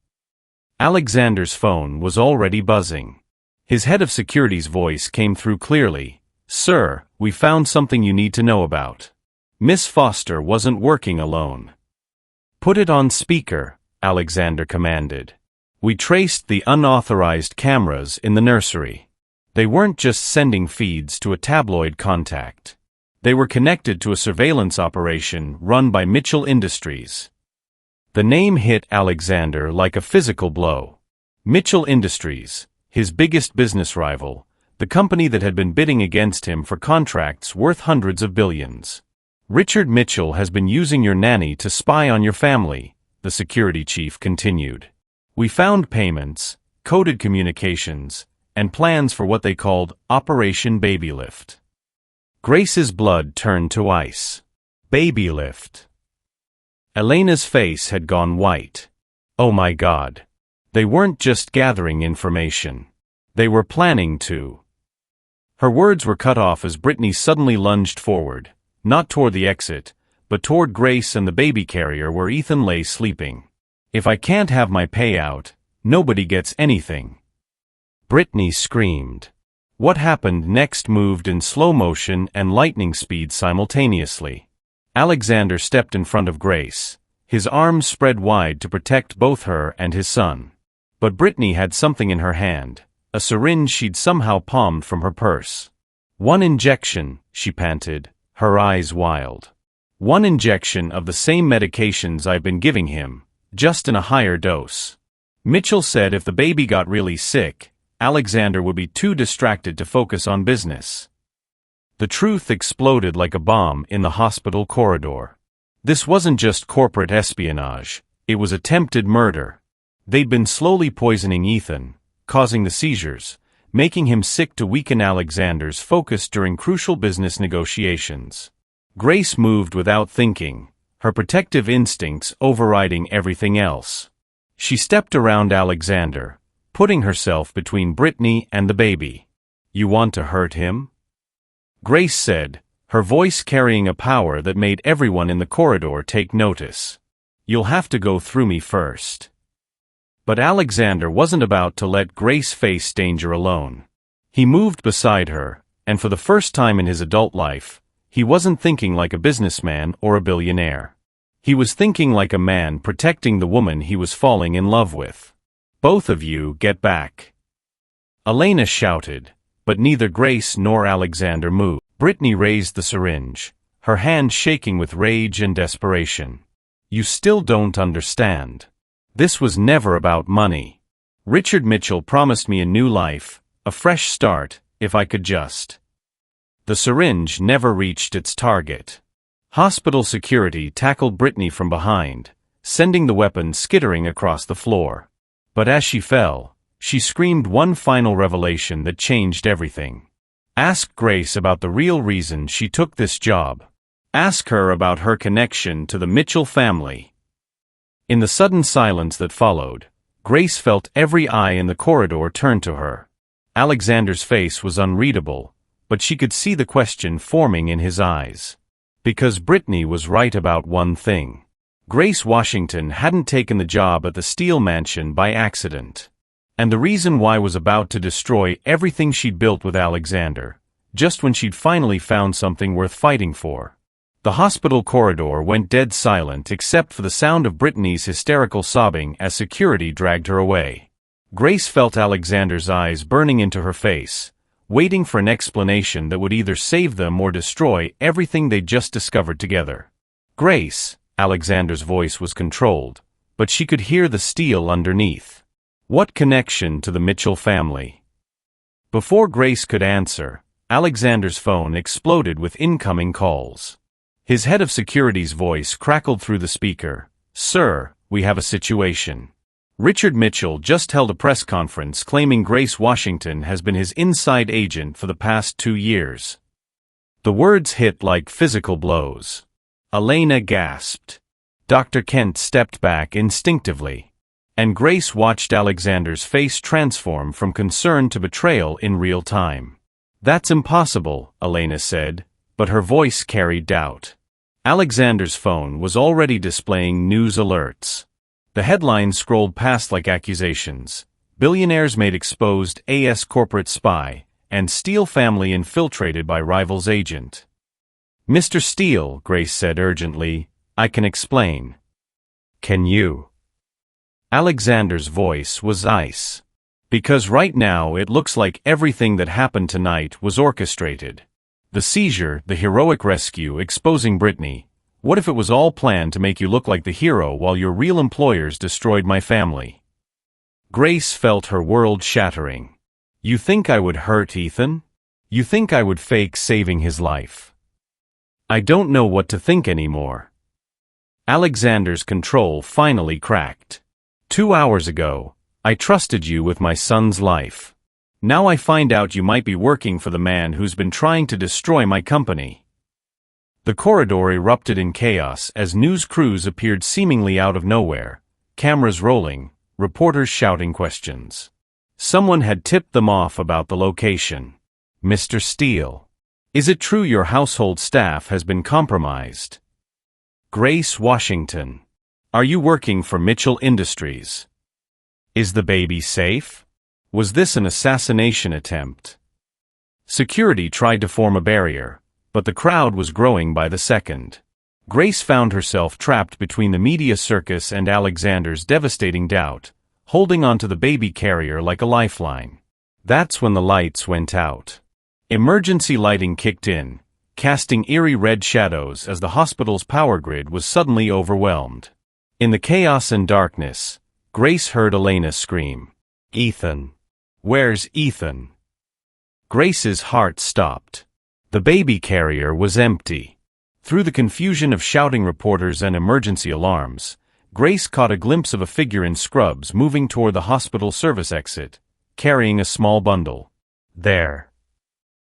Speaker 1: Alexander's phone was already buzzing. His head of security's voice came through clearly. "Sir, we found something you need to know about. Miss Foster wasn't working alone." "Put it on speaker," Alexander commanded. "We traced the unauthorized cameras in the nursery. They weren't just sending feeds to a tabloid contact. They were connected to a surveillance operation run by Mitchell Industries." The name hit Alexander like a physical blow. Mitchell Industries, his biggest business rival, the company that had been bidding against him for contracts worth hundreds of billions. "Richard Mitchell has been using your nanny to spy on your family," the security chief continued. "We found payments, coded communications, and plans for what they called Operation Babylift." Grace's blood turned to ice. Baby lift. Elena's face had gone white. Oh my God. They weren't just gathering information. They were planning to. Her words were cut off as Brittany suddenly lunged forward, not toward the exit, but toward Grace and the baby carrier where Ethan lay sleeping. If I can't have my payout, nobody gets anything. Brittany screamed. What happened next moved in slow motion and lightning speed simultaneously. Alexander stepped in front of Grace, his arms spread wide to protect both her and his son. But Brittany had something in her hand, a syringe she'd somehow palmed from her purse. One injection, she panted, her eyes wild. One injection of the same medications I've been giving him, just in a higher dose. Mitchell said if the baby got really sick, Alexander would be too distracted to focus on business. The truth exploded like a bomb in the hospital corridor. This wasn't just corporate espionage, it was attempted murder. They'd been slowly poisoning Ethan, causing the seizures, making him sick to weaken Alexander's focus during crucial business negotiations. Grace moved without thinking, her protective instincts overriding everything else. She stepped around Alexander, putting herself between Brittany and the baby. You want to hurt him? Grace said, her voice carrying a power that made everyone in the corridor take notice. You'll have to go through me first. But Alexander wasn't about to let Grace face danger alone. He moved beside her, and for the first time in his adult life, he wasn't thinking like a businessman or a billionaire. He was thinking like a man protecting the woman he was falling in love with. Both of you get back. Elena shouted, but neither Grace nor Alexander moved. Brittany raised the syringe, her hand shaking with rage and desperation. You still don't understand. This was never about money. Richard Mitchell promised me a new life, a fresh start, if I could just. The syringe never reached its target. Hospital security tackled Brittany from behind, sending the weapon skittering across the floor. But as she fell, she screamed one final revelation that changed everything. Ask Grace about the real reason she took this job. Ask her about her connection to the Mitchell family. In the sudden silence that followed, Grace felt every eye in the corridor turn to her. Alexander's face was unreadable, but she could see the question forming in his eyes. Because Brittany was right about one thing. Grace Washington hadn't taken the job at the Steele Mansion by accident. And the reason why was about to destroy everything she'd built with Alexander, just when she'd finally found something worth fighting for. The hospital corridor went dead silent except for the sound of Brittany's hysterical sobbing as security dragged her away. Grace felt Alexander's eyes burning into her face, waiting for an explanation that would either save them or destroy everything they'd just discovered together. Grace, Alexander's voice was controlled, but she could hear the steel underneath. What connection to the Mitchell family? Before Grace could answer, Alexander's phone exploded with incoming calls. His head of security's voice crackled through the speaker. Sir, we have a situation. Richard Mitchell just held a press conference claiming Grace Washington has been his inside agent for the past 2 years. The words hit like physical blows. Elena gasped. Dr. Kent stepped back instinctively. And Grace watched Alexander's face transform from concern to betrayal in real time. That's impossible, Elena said, but her voice carried doubt. Alexander's phone was already displaying news alerts. The headlines scrolled past like accusations. Billionaires made exposed AS corporate spy, and Steele family infiltrated by rival's agent. Mr. Steele, Grace said urgently, I can explain. Can you? Alexander's voice was ice. Because right now it looks like everything that happened tonight was orchestrated. The seizure, the heroic rescue, exposing Brittany. What if it was all planned to make you look like the hero while your real employers destroyed my family? Grace felt her world shattering. You think I would hurt Ethan? You think I would fake saving his life? I don't know what to think anymore. Alexander's control finally cracked. 2 hours ago, I trusted you with my son's life. Now I find out you might be working for the man who's been trying to destroy my company." The corridor erupted in chaos as news crews appeared seemingly out of nowhere, cameras rolling, reporters shouting questions. Someone had tipped them off about the location. "Mr. Steele, is it true your household staff has been compromised?" "Grace Washington, are you working for Mitchell Industries? Is the baby safe? Was this an assassination attempt?" Security tried to form a barrier, but the crowd was growing by the second. Grace found herself trapped between the media circus and Alexander's devastating doubt, holding onto the baby carrier like a lifeline. That's when the lights went out. Emergency lighting kicked in, casting eerie red shadows as the hospital's power grid was suddenly overwhelmed. In the chaos and darkness, Grace heard Elena scream, "Ethan! Where's Ethan?" Grace's heart stopped. The baby carrier was empty. Through the confusion of shouting reporters and emergency alarms, Grace caught a glimpse of a figure in scrubs moving toward the hospital service exit, carrying a small bundle. "There."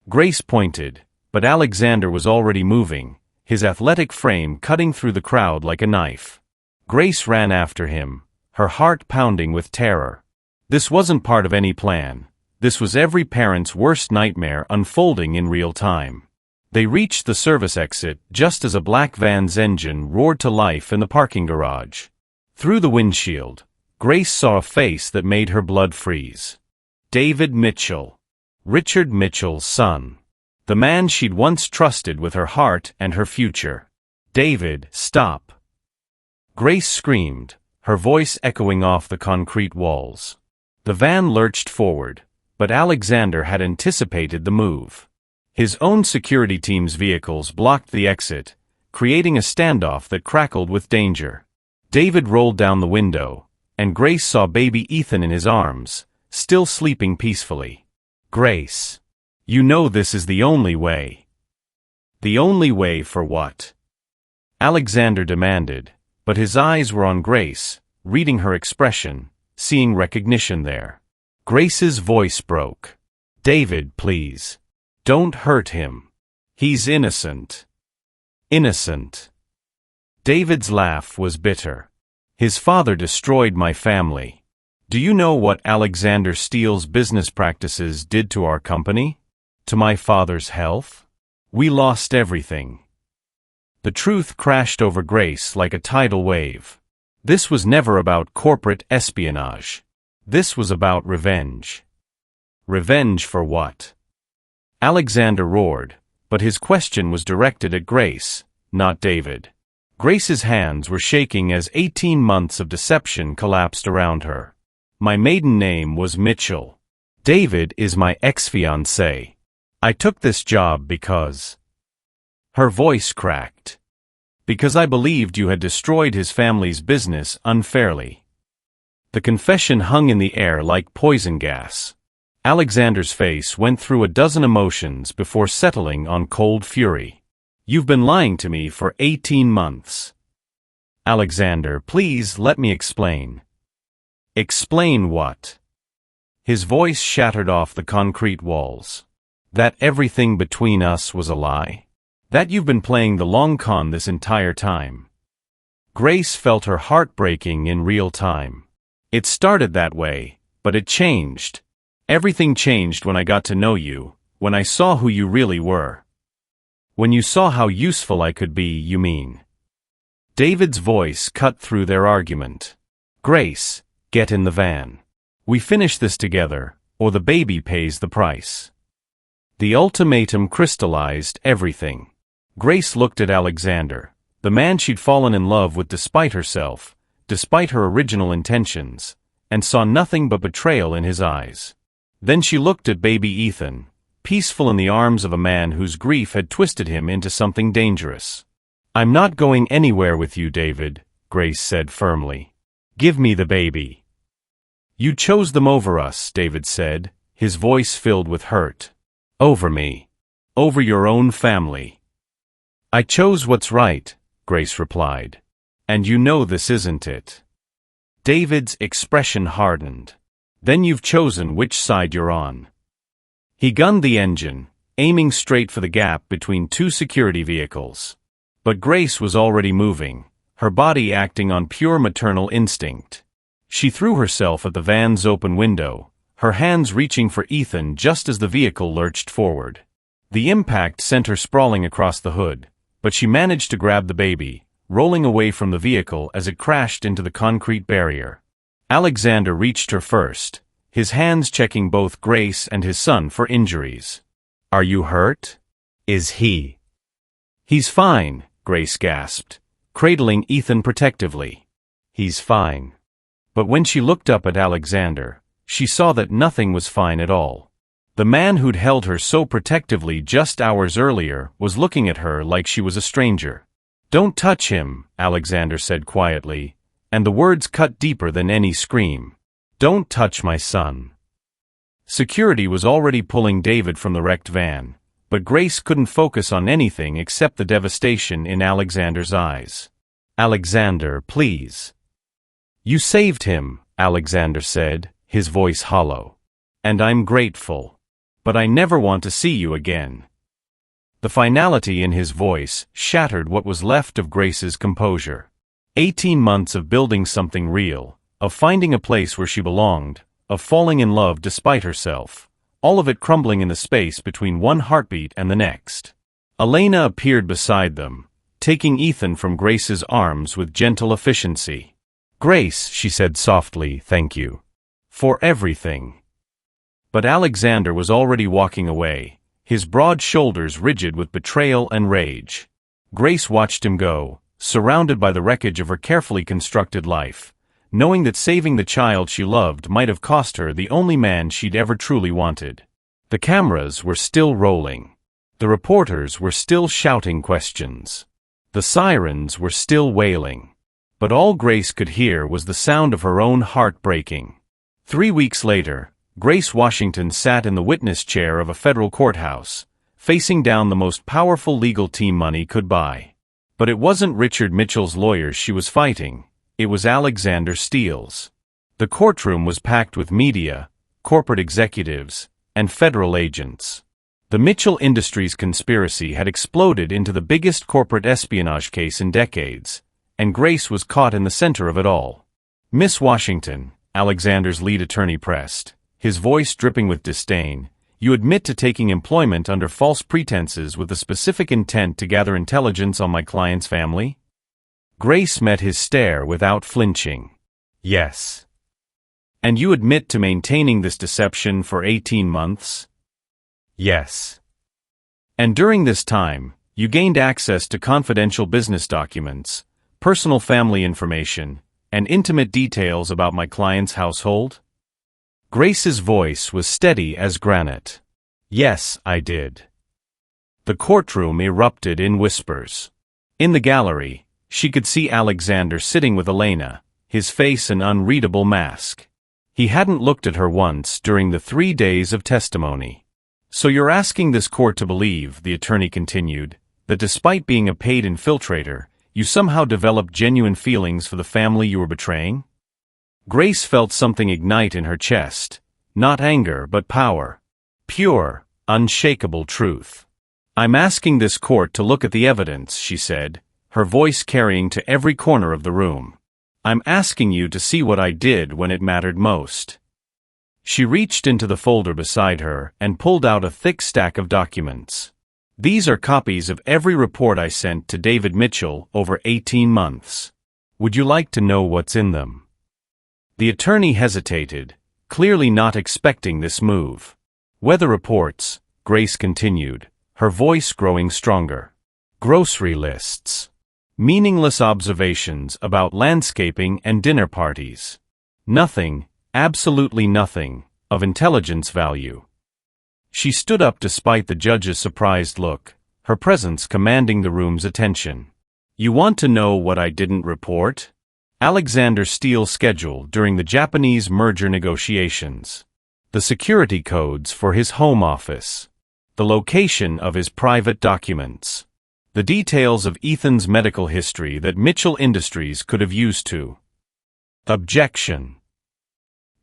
Speaker 1: Grace pointed, but Alexander was already moving, his athletic frame cutting through the crowd like a knife. Grace ran after him, her heart pounding with terror. This wasn't part of any plan. This was every parent's worst nightmare unfolding in real time. They reached the service exit just as a black van's engine roared to life in the parking garage. Through the windshield, Grace saw a face that made her blood freeze. David Mitchell. Richard Mitchell's son. The man she'd once trusted with her heart and her future. "David, stop!" Grace screamed, her voice echoing off the concrete walls. The van lurched forward, but Alexander had anticipated the move. His own security team's vehicles blocked the exit, creating a standoff that crackled with danger. David rolled down the window, and Grace saw baby Ethan in his arms, still sleeping peacefully. "Grace, you know this is the only way." "The only way for what?" Alexander demanded, but his eyes were on Grace, reading her expression, seeing recognition there. Grace's voice broke. "David, please. Don't hurt him. He's innocent." "Innocent." David's laugh was bitter. "His father destroyed my family. Do you know what Alexander Steele's business practices did to our company? To my father's health? We lost everything." The truth crashed over Grace like a tidal wave. This was never about corporate espionage. This was about revenge. Revenge for what? Alexander roared, but his question was directed at Grace, not David. Grace's hands were shaking as 18 months of deception collapsed around her. "My maiden name was Mitchell. David is my ex-fiancé. I took this job because—" Her voice cracked. "Because I believed you had destroyed his family's business unfairly." The confession hung in the air like poison gas. Alexander's face went through a dozen emotions before settling on cold fury. "You've been lying to me for 18 months. Alexander, please let me explain." "Explain what?" His voice shattered off the concrete walls. "That everything between us was a lie? That you've been playing the long con this entire time?" Grace felt her heart breaking in real time. "It started that way, but it changed. Everything changed when I got to know you, when I saw who you really were." "When you saw how useful I could be, you mean?" David's voice cut through their argument. "Grace, get in the van. We finish this together, or the baby pays the price." The ultimatum crystallized everything. Grace looked at Alexander, the man she'd fallen in love with despite herself, despite her original intentions, and saw nothing but betrayal in his eyes. Then she looked at baby Ethan, peaceful in the arms of a man whose grief had twisted him into something dangerous. "I'm not going anywhere with you, David," Grace said firmly. "Give me the baby." "You chose them over us," David said, his voice filled with hurt. "Over me. Over your own family." "I chose what's right," Grace replied. "And you know this isn't it." David's expression hardened. Then you've chosen which side you're on. He gunned the engine, aiming straight for the gap between two security vehicles. But Grace was already moving, her body acting on pure maternal instinct. She threw herself at the van's open window, her hands reaching for Ethan just as the vehicle lurched forward. The impact sent her sprawling across the hood, but she managed to grab the baby, rolling away from the vehicle as it crashed into the concrete barrier. Alexander reached her first, his hands checking both Grace and his son for injuries. "Are you hurt? Is he?" "He's fine," Grace gasped, cradling Ethan protectively. "He's fine." But when she looked up at Alexander, she saw that nothing was fine at all. The man who'd held her so protectively just hours earlier was looking at her like she was a stranger. "Don't touch him," Alexander said quietly, and the words cut deeper than any scream. "Don't touch my son." Security was already pulling David from the wrecked van, but Grace couldn't focus on anything except the devastation in Alexander's eyes. "Alexander, please." "You saved him," Alexander said, his voice hollow. "And I'm grateful. But I never want to see you again." The finality in his voice shattered what was left of Grace's composure. 18 months of building something real, of finding a place where she belonged, of falling in love despite herself, all of it crumbling in the space between one heartbeat and the next. Elena appeared beside them, taking Ethan from Grace's arms with gentle efficiency. "Grace," she said softly, "thank you. For everything." But Alexander was already walking away, his broad shoulders rigid with betrayal and rage. Grace watched him go, surrounded by the wreckage of her carefully constructed life, knowing that saving the child she loved might have cost her the only man she'd ever truly wanted. The cameras were still rolling. The reporters were still shouting questions. The sirens were still wailing. But all Grace could hear was the sound of her own heart breaking. 3 weeks later, Grace Washington sat in the witness chair of a federal courthouse, facing down the most powerful legal team money could buy. But it wasn't Richard Mitchell's lawyers she was fighting, it was Alexander Steele's. The courtroom was packed with media, corporate executives, and federal agents. The Mitchell Industries conspiracy had exploded into the biggest corporate espionage case in decades, and Grace was caught in the center of it all. "Miss Washington," Alexander's lead attorney pressed, his voice dripping with disdain, "you admit to taking employment under false pretenses with the specific intent to gather intelligence on my client's family?" Grace met his stare without flinching. "Yes." "And you admit to maintaining this deception for 18 months? "Yes." "And during this time, you gained access to confidential business documents, personal family information, and intimate details about my client's household?" Grace's voice was steady as granite. "Yes, I did." The courtroom erupted in whispers. In the gallery, she could see Alexander sitting with Elena, his face an unreadable mask. He hadn't looked at her once during the 3 days of testimony. "So you're asking this court to believe," the attorney continued, "that despite being a paid infiltrator, you somehow developed genuine feelings for the family you were betraying?" Grace felt something ignite in her chest, not anger but power. Pure, unshakable truth. "I'm asking this court to look at the evidence," she said, her voice carrying to every corner of the room. "I'm asking you to see what I did when it mattered most." She reached into the folder beside her and pulled out a thick stack of documents. "These are copies of every report I sent to David Mitchell over 18 months. Would you like to know what's in them?" The attorney hesitated, clearly not expecting this move. "Weather reports," Grace continued, her voice growing stronger. "Grocery lists. Meaningless observations about landscaping and dinner parties. Nothing, absolutely nothing, of intelligence value." She stood up despite the judge's surprised look, her presence commanding the room's attention. "You want to know what I didn't report?" Alexander Steele's schedule during the Japanese merger negotiations. The security codes for his home office. The location of his private documents. The details of Ethan's medical history that Mitchell Industries could have used to. Objection.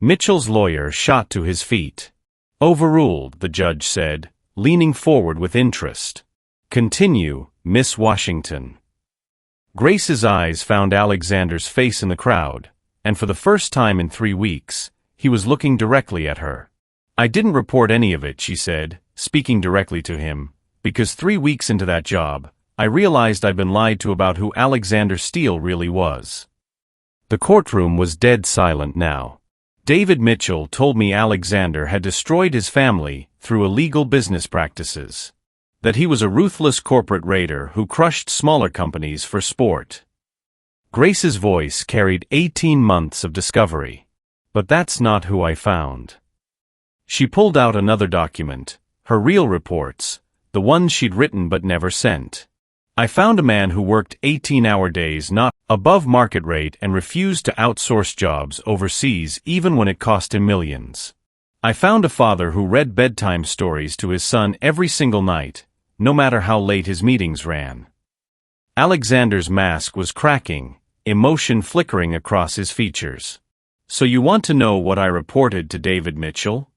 Speaker 1: Mitchell's lawyer shot to his feet. Overruled, the judge said, leaning forward with interest. Continue, Miss Washington. Grace's eyes found Alexander's face in the crowd, and for the first time in 3 weeks, he was looking directly at her. I didn't report any of it, she said, speaking directly to him, because 3 weeks into that job, I realized I'd been lied to about who Alexander Steele really was. The courtroom was dead silent now. David Mitchell told me Alexander had destroyed his family through illegal business practices. That he was a ruthless corporate raider who crushed smaller companies for sport. Grace's voice carried 18 months of discovery. But that's not who I found. She pulled out another document, her real reports, the ones she'd written but never sent. I found a man who worked 18-hour days not above market rate and refused to outsource jobs overseas even when it cost him millions. I found a father who read bedtime stories to his son every single night, no matter how late his meetings ran. Alexander's mask was cracking, emotion flickering across his features. So you want to know what I reported to David Mitchell?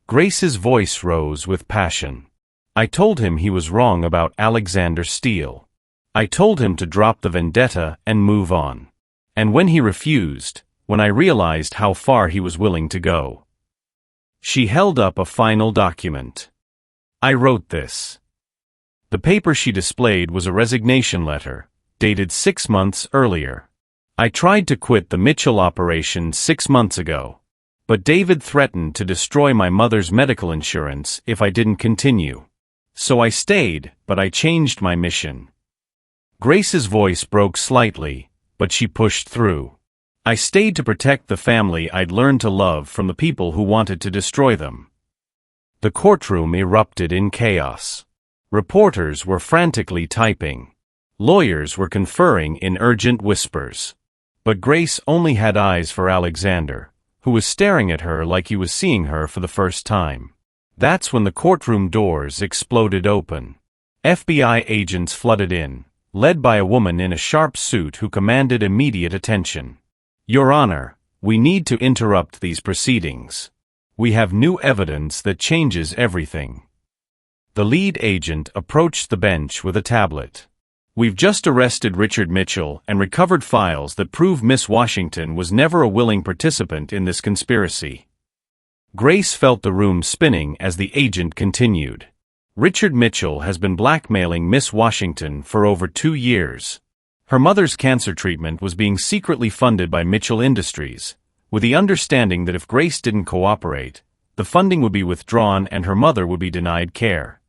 Speaker 1: Grace's voice rose with passion. I told him he was wrong about Alexander Steele. I told him to drop the vendetta and move on. And when he refused, when I realized how far he was willing to go. She held up a final document. I wrote this. The paper she displayed was a resignation letter, dated 6 months earlier. I tried to quit the Mitchell operation 6 months ago. But David threatened to destroy my mother's medical insurance if I didn't continue. So I stayed, but I changed my mission. Grace's voice broke slightly, but she pushed through. I stayed to protect the family I'd learned to love from the people who wanted to destroy them. The courtroom erupted in chaos. Reporters were frantically typing. Lawyers were conferring in urgent whispers. But Grace only had eyes for Alexander, who was staring at her like he was seeing her for the first time. That's when the courtroom doors exploded open. FBI agents flooded in, led by a woman in a sharp suit who commanded immediate attention. Your Honor, we need to interrupt these proceedings. We have new evidence that changes everything. The lead agent approached the bench with a tablet. We've just arrested Richard Mitchell and recovered files that prove Miss Washington was never a willing participant in this conspiracy. Grace felt the room spinning as the agent continued. Richard Mitchell has been blackmailing Miss Washington for over 2 years. Her mother's cancer treatment was being secretly funded by Mitchell Industries, with the understanding that if Grace didn't cooperate, the funding would be withdrawn and her mother would be denied care.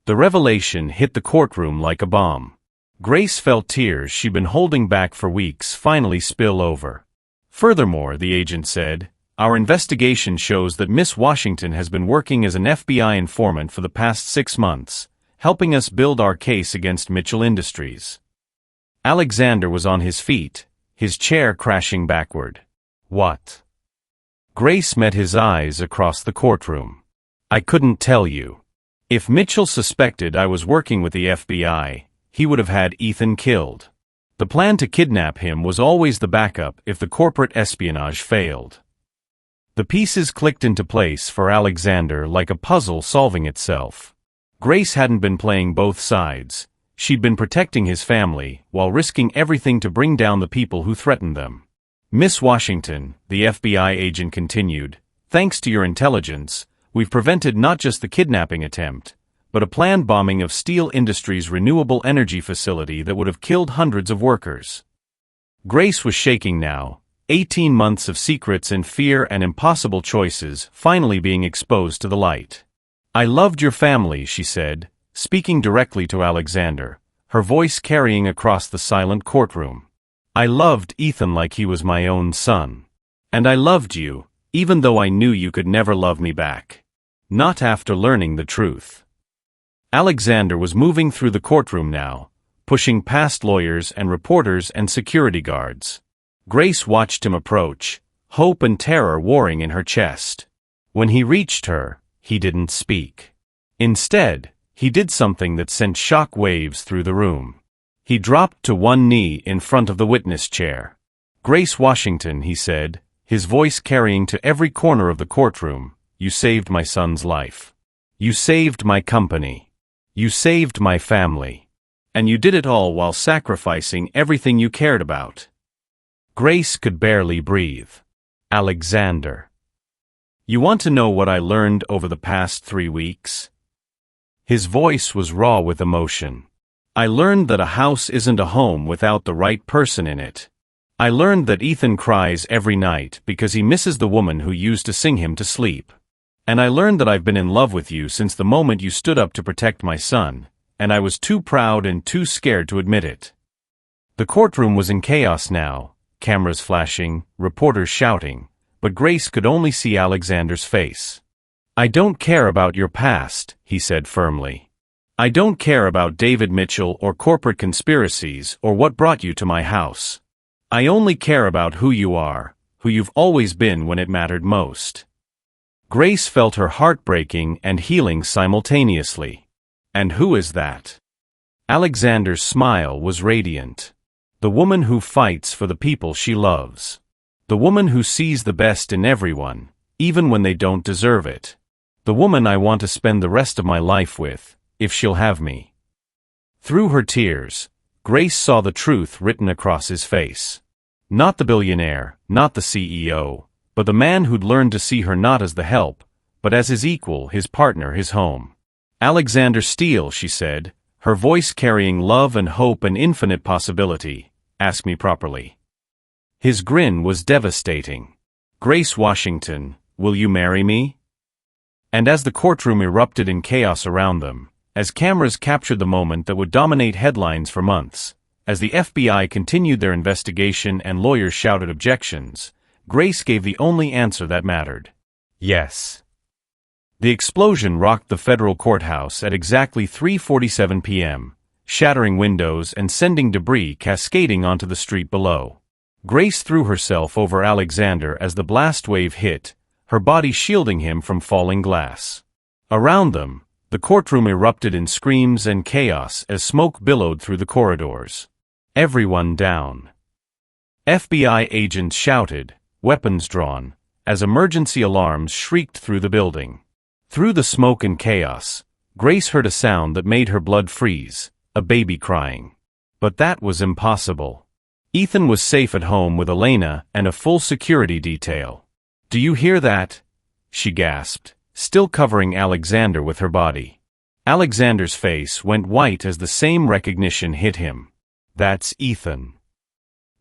Speaker 1: The revelation hit the courtroom like a bomb. Grace felt tears she'd been holding back for weeks finally spill over. Furthermore, the agent said, our investigation shows that Miss Washington has been working as an FBI informant for the past 6 months, helping us build our case against Mitchell Industries. Alexander was on his feet, his chair crashing backward. What? Grace met his eyes across the courtroom. I couldn't tell you. If Mitchell suspected I was working with the FBI, he would have had Ethan killed. The plan to kidnap him was always the backup if the corporate espionage failed. The pieces clicked into place for Alexander like a puzzle solving itself. Grace hadn't been playing both sides. She'd been protecting his family while risking everything to bring down the people who threatened them. Miss Washington, the FBI agent continued, thanks to your intelligence, we've prevented not just the kidnapping attempt, but a planned bombing of Steel Industries' renewable energy facility that would have killed hundreds of workers. Grace was shaking now, 18 months of secrets and fear and impossible choices finally being exposed to the light. I loved your family, she said, speaking directly to Alexander, her voice carrying across the silent courtroom. I loved Ethan like he was my own son. And I loved you, even though I knew you could never love me back. Not after learning the truth. Alexander was moving through the courtroom now, pushing past lawyers and reporters and security guards. Grace watched him approach, hope and terror warring in her chest. When he reached her, he didn't speak. Instead, he did something that sent shock waves through the room. He dropped to one knee in front of the witness chair. Grace Washington, he said, his voice carrying to every corner of the courtroom, "You saved my son's life. You saved my company. You saved my family. And you did it all while sacrificing everything you cared about." Grace could barely breathe. "Alexander. You want to know what I learned over the past 3 weeks?" His voice was raw with emotion. "I learned that a house isn't a home without the right person in it. I learned that Ethan cries every night because he misses the woman who used to sing him to sleep. And I learned that I've been in love with you since the moment you stood up to protect my son, and I was too proud and too scared to admit it." The courtroom was in chaos now, cameras flashing, reporters shouting, but Grace could only see Alexander's face. "I don't care about your past," he said firmly. "I don't care about David Mitchell or corporate conspiracies or what brought you to my house. I only care about who you are, who you've always been when it mattered most." Grace felt her heart breaking and healing simultaneously. "And who is that?" Alexander's smile was radiant. "The woman who fights for the people she loves. The woman who sees the best in everyone, even when they don't deserve it. The woman I want to spend the rest of my life with, if she'll have me." Through her tears, Grace saw the truth written across his face. Not the billionaire, not the CEO, but the man who'd learned to see her not as the help, but as his equal, his partner, his home. "Alexander Steele," she said, her voice carrying love and hope and infinite possibility. "Ask me properly." His grin was devastating. "Grace Washington, will you marry me?" And as the courtroom erupted in chaos around them, as cameras captured the moment that would dominate headlines for months, as the FBI continued their investigation and lawyers shouted objections, Grace gave the only answer that mattered. "Yes." The explosion rocked the federal courthouse at exactly 3:47 p.m., shattering windows and sending debris cascading onto the street below. Grace threw herself over Alexander as the blast wave hit, her body shielding him from falling glass. Around them, the courtroom erupted in screams and chaos as smoke billowed through the corridors. "Everyone down." FBI agents shouted, weapons drawn, as emergency alarms shrieked through the building. Through the smoke and chaos, Grace heard a sound that made her blood freeze, a baby crying. But that was impossible. Ethan was safe at home with Elena and a full security detail. "Do you hear that?" she gasped, still covering Alexander with her body. Alexander's face went white as the same recognition hit him. "That's Ethan."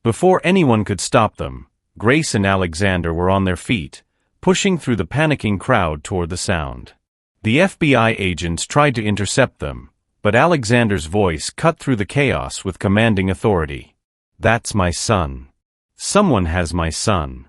Speaker 1: Before anyone could stop them, Grace and Alexander were on their feet, pushing through the panicking crowd toward the sound. The FBI agents tried to intercept them, but Alexander's voice cut through the chaos with commanding authority. "That's my son. Someone has my son."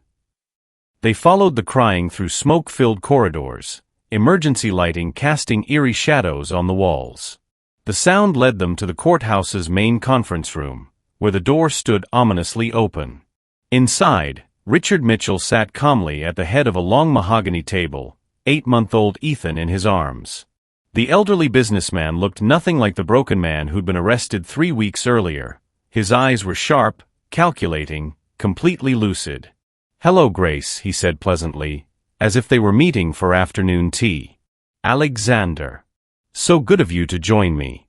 Speaker 1: They followed the crying through smoke-filled corridors, emergency lighting casting eerie shadows on the walls. The sound led them to the courthouse's main conference room, where the door stood ominously open. Inside, Richard Mitchell sat calmly at the head of a long mahogany table, 8-month-old Ethan in his arms. The elderly businessman looked nothing like the broken man who'd been arrested 3 weeks earlier. His eyes were sharp, calculating, completely lucid. "Hello, Grace," he said pleasantly, as if they were meeting for afternoon tea. "Alexander. So good of you to join me."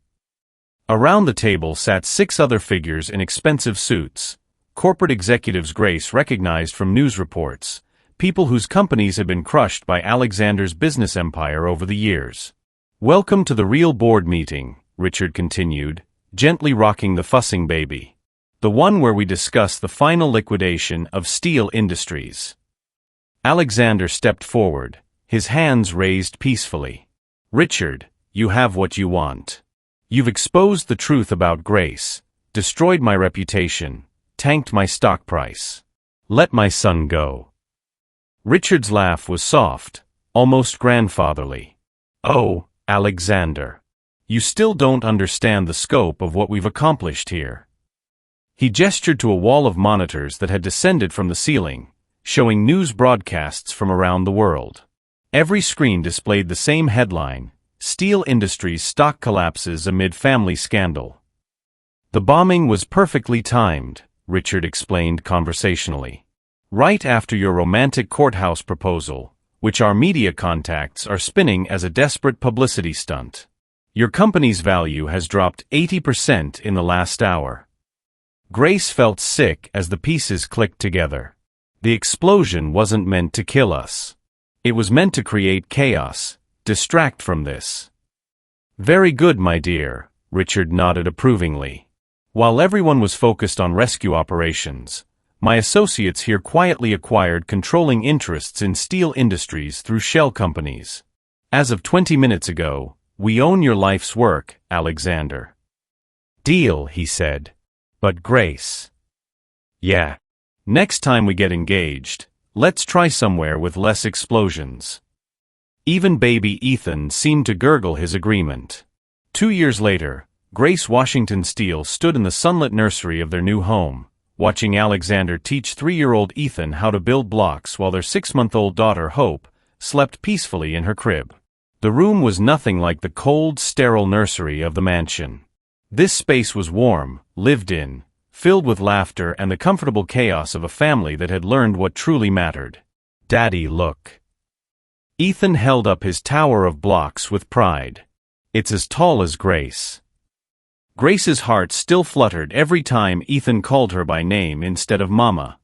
Speaker 1: Around the table sat 6 other figures in expensive suits, corporate executives Grace recognized from news reports, people whose companies had been crushed by Alexander's business empire over the years. "Welcome to the real board meeting," Richard continued, gently rocking the fussing baby. "The one where we discuss the final liquidation of Steele Industries." Alexander stepped forward, his hands raised peacefully. "Richard, you have what you want. You've exposed the truth about Grace, destroyed my reputation, tanked my stock price. Let my son go." Richard's laugh was soft, almost grandfatherly. "Oh, Alexander. You still don't understand the scope of what we've accomplished here." He gestured to a wall of monitors that had descended from the ceiling, showing news broadcasts from around the world. Every screen displayed the same headline: "Steel Industries stock collapses amid family scandal." "The bombing was perfectly timed," Richard explained conversationally. Right after your romantic courthouse proposal, which our media contacts are spinning as a desperate publicity stunt. Your company's value has dropped 80% in the last hour. Grace felt sick as the pieces clicked together. The explosion wasn't meant to kill us. It was meant to create chaos, distract from this. Very good, my dear, Richard nodded approvingly. While everyone was focused on rescue operations, my associates here quietly acquired controlling interests in steel industries through shell companies. As of 20 minutes ago, we own your life's work, Alexander. Deal, he said. But Grace. Yeah. Next time we get engaged, let's try somewhere with less explosions. Even baby Ethan seemed to gurgle his agreement. 2 years later, Grace Washington Steele stood in the sunlit nursery of their new home, watching Alexander teach 3-year-old Ethan how to build blocks while their 6-month-old daughter, Hope, slept peacefully in her crib. The room was nothing like the cold, sterile nursery of the mansion. This space was warm, lived in, filled with laughter and the comfortable chaos of a family that had learned what truly mattered. Daddy, look. Ethan held up his tower of blocks with pride. It's as tall as Grace. Grace's heart still fluttered every time Ethan called her by name instead of Mama.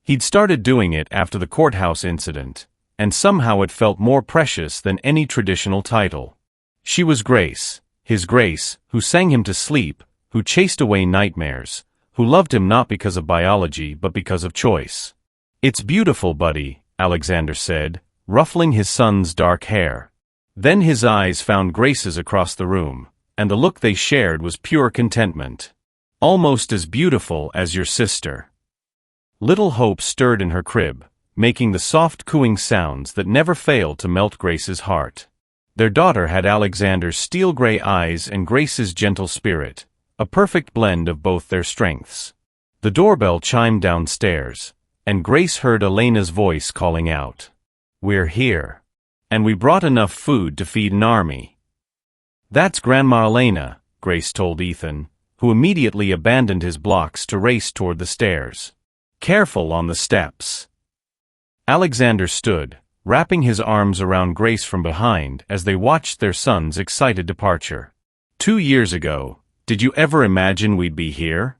Speaker 1: He'd started doing it after the courthouse incident, and somehow it felt more precious than any traditional title. She was Grace, his Grace, who sang him to sleep, who chased away nightmares, who loved him not because of biology but because of choice. It's beautiful, buddy, Alexander said, ruffling his son's dark hair. Then his eyes found Grace's across the room, and the look they shared was pure contentment. Almost as beautiful as your sister. Little Hope stirred in her crib, making the soft cooing sounds that never failed to melt Grace's heart. Their daughter had Alexander's steel-gray eyes and Grace's gentle spirit, a perfect blend of both their strengths. The doorbell chimed downstairs, and Grace heard Elena's voice calling out, "We're here. And we brought enough food to feed an army." "That's Grandma Elena," Grace told Ethan, who immediately abandoned his blocks to race toward the stairs. "Careful on the steps." Alexander stood, wrapping his arms around Grace from behind as they watched their son's excited departure. 2 years ago, did you ever imagine we'd be here?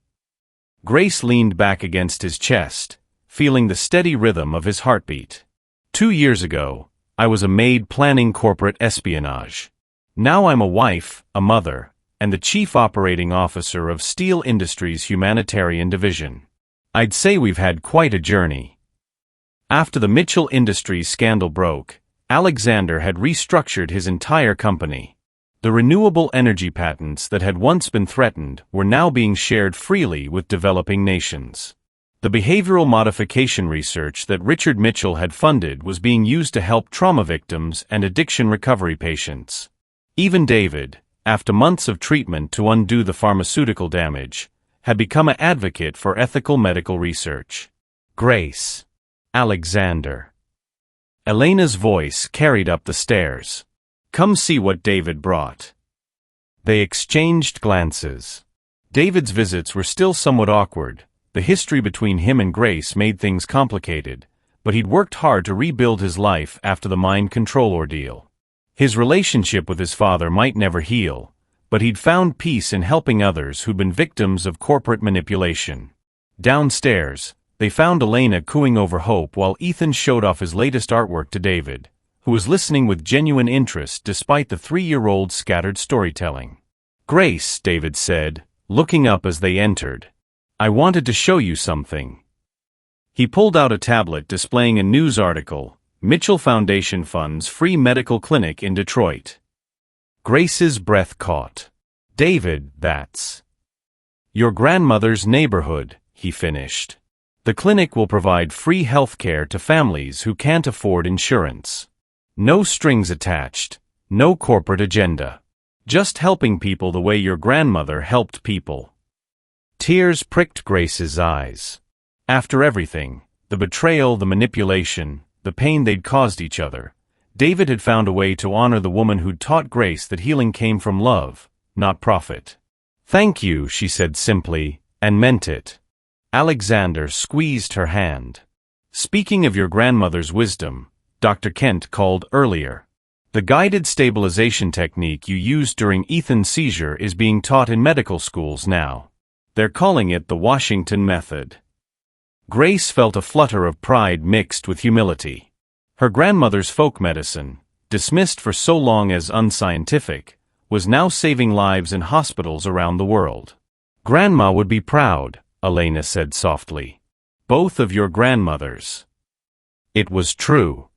Speaker 1: Grace leaned back against his chest, feeling the steady rhythm of his heartbeat. 2 years ago, I was a maid planning corporate espionage. Now I'm a wife, a mother, and the chief operating officer of Steel Industries' humanitarian division. I'd say we've had quite a journey. After the Mitchell Industries scandal broke, Alexander had restructured his entire company. The renewable energy patents that had once been threatened were now being shared freely with developing nations. The behavioral modification research that Richard Mitchell had funded was being used to help trauma victims and addiction recovery patients. Even David, after months of treatment to undo the pharmaceutical damage, had become an advocate for ethical medical research. Grace. Alexander. Elena's voice carried up the stairs. "Come see what David brought." They exchanged glances. David's visits were still somewhat awkward. The history between him and Grace made things complicated, but he'd worked hard to rebuild his life after the mind control ordeal. His relationship with his father might never heal, but he'd found peace in helping others who'd been victims of corporate manipulation. Downstairs, they found Elena cooing over Hope while Ethan showed off his latest artwork to David, who was listening with genuine interest despite the 3-year-old's scattered storytelling. "Grace," David said, looking up as they entered, "I wanted to show you something." He pulled out a tablet displaying a news article, Mitchell Foundation funds free medical clinic in Detroit. Grace's breath caught. "David, that's your grandmother's neighborhood," he finished. "The clinic will provide free health care to families who can't afford insurance. No strings attached, no corporate agenda. Just helping people the way your grandmother helped people." Tears pricked Grace's eyes. After everything, the betrayal, the manipulation, the pain they'd caused each other, David had found a way to honor the woman who'd taught Grace that healing came from love, not profit. "Thank you," she said simply, and meant it. Alexander squeezed her hand. Speaking of your grandmother's wisdom, Dr. Kent called earlier. The guided stabilization technique you used during Ethan's seizure is being taught in medical schools now. They're calling it the Washington method. Grace felt a flutter of pride mixed with humility. Her grandmother's folk medicine, dismissed for so long as unscientific, was now saving lives in hospitals around the world. Grandma would be proud, Elena said softly. Both of your grandmothers. It was true.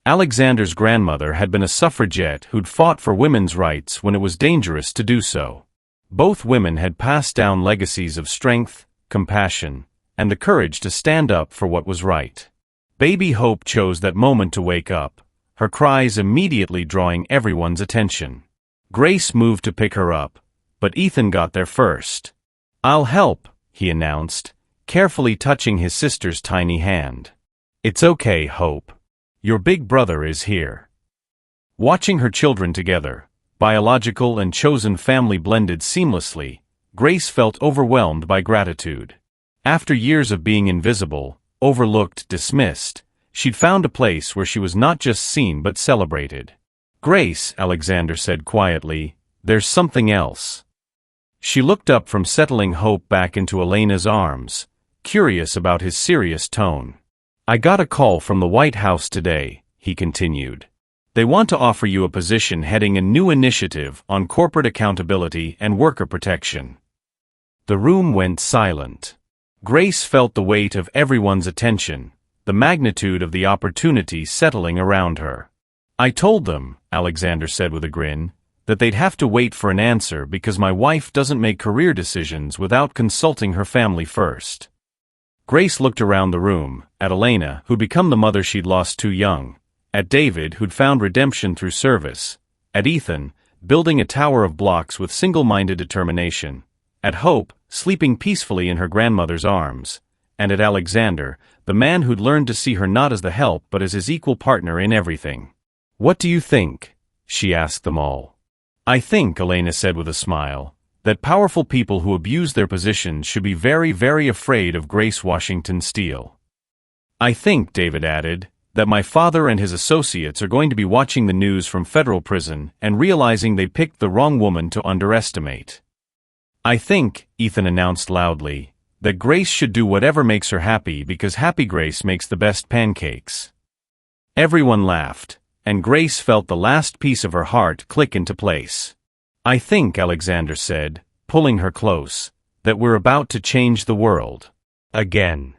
Speaker 1: Alexander's grandmother had been a suffragette who'd fought for women's rights when it was dangerous to do so. Both women had passed down legacies of strength, compassion, and the courage to stand up for what was right. Baby Hope chose that moment to wake up, her cries immediately drawing everyone's attention. Grace moved to pick her up, but Ethan got there first. "I'll help," he announced, carefully touching his sister's tiny hand. "It's okay, Hope. Your big brother is here." Watching her children together, biological and chosen family blended seamlessly, Grace felt overwhelmed by gratitude. After years of being invisible, overlooked, dismissed, she'd found a place where she was not just seen but celebrated. "Grace," Alexander said quietly, "there's something else." She looked up from settling Hope back into Elena's arms, curious about his serious tone. "I got a call from the White House today," he continued. "They want to offer you a position heading a new initiative on corporate accountability and worker protection." The room went silent. Grace felt the weight of everyone's attention, the magnitude of the opportunity settling around her. "I told them," Alexander said with a grin, "that they'd have to wait for an answer because my wife doesn't make career decisions without consulting her family first." Grace looked around the room, at Elena, who'd become the mother she'd lost too young, at David, who'd found redemption through service, at Ethan, building a tower of blocks with single-minded determination, at Hope, sleeping peacefully in her grandmother's arms, and at Alexander, the man who'd learned to see her not as the help but as his equal partner in everything. "What do you think?" she asked them all. "I think," Elena said with a smile, "that powerful people who abuse their positions should be very, very afraid of Grace Washington Steele." "I think," David added, "that my father and his associates are going to be watching the news from federal prison and realizing they picked the wrong woman to underestimate." "I think," Ethan announced loudly, "that Grace should do whatever makes her happy because happy Grace makes the best pancakes." Everyone laughed, and Grace felt the last piece of her heart click into place. "I think," Alexander said, pulling her close, "that we're about to change the world. Again."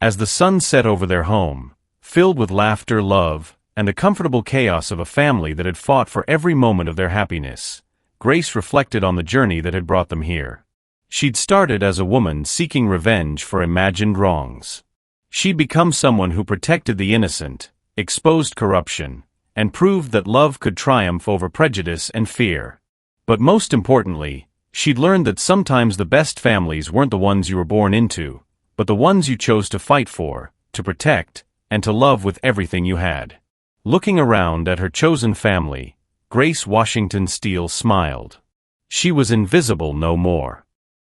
Speaker 1: As the sun set over their home, filled with laughter, love, and the comfortable chaos of a family that had fought for every moment of their happiness, Grace reflected on the journey that had brought them here. She'd started as a woman seeking revenge for imagined wrongs. She'd become someone who protected the innocent, exposed corruption, and proved that love could triumph over prejudice and fear. But most importantly, she'd learned that sometimes the best families weren't the ones you were born into, but the ones you chose to fight for, to protect, and to love with everything you had. Looking around at her chosen family, Grace Washington Steele smiled. She was invisible no more.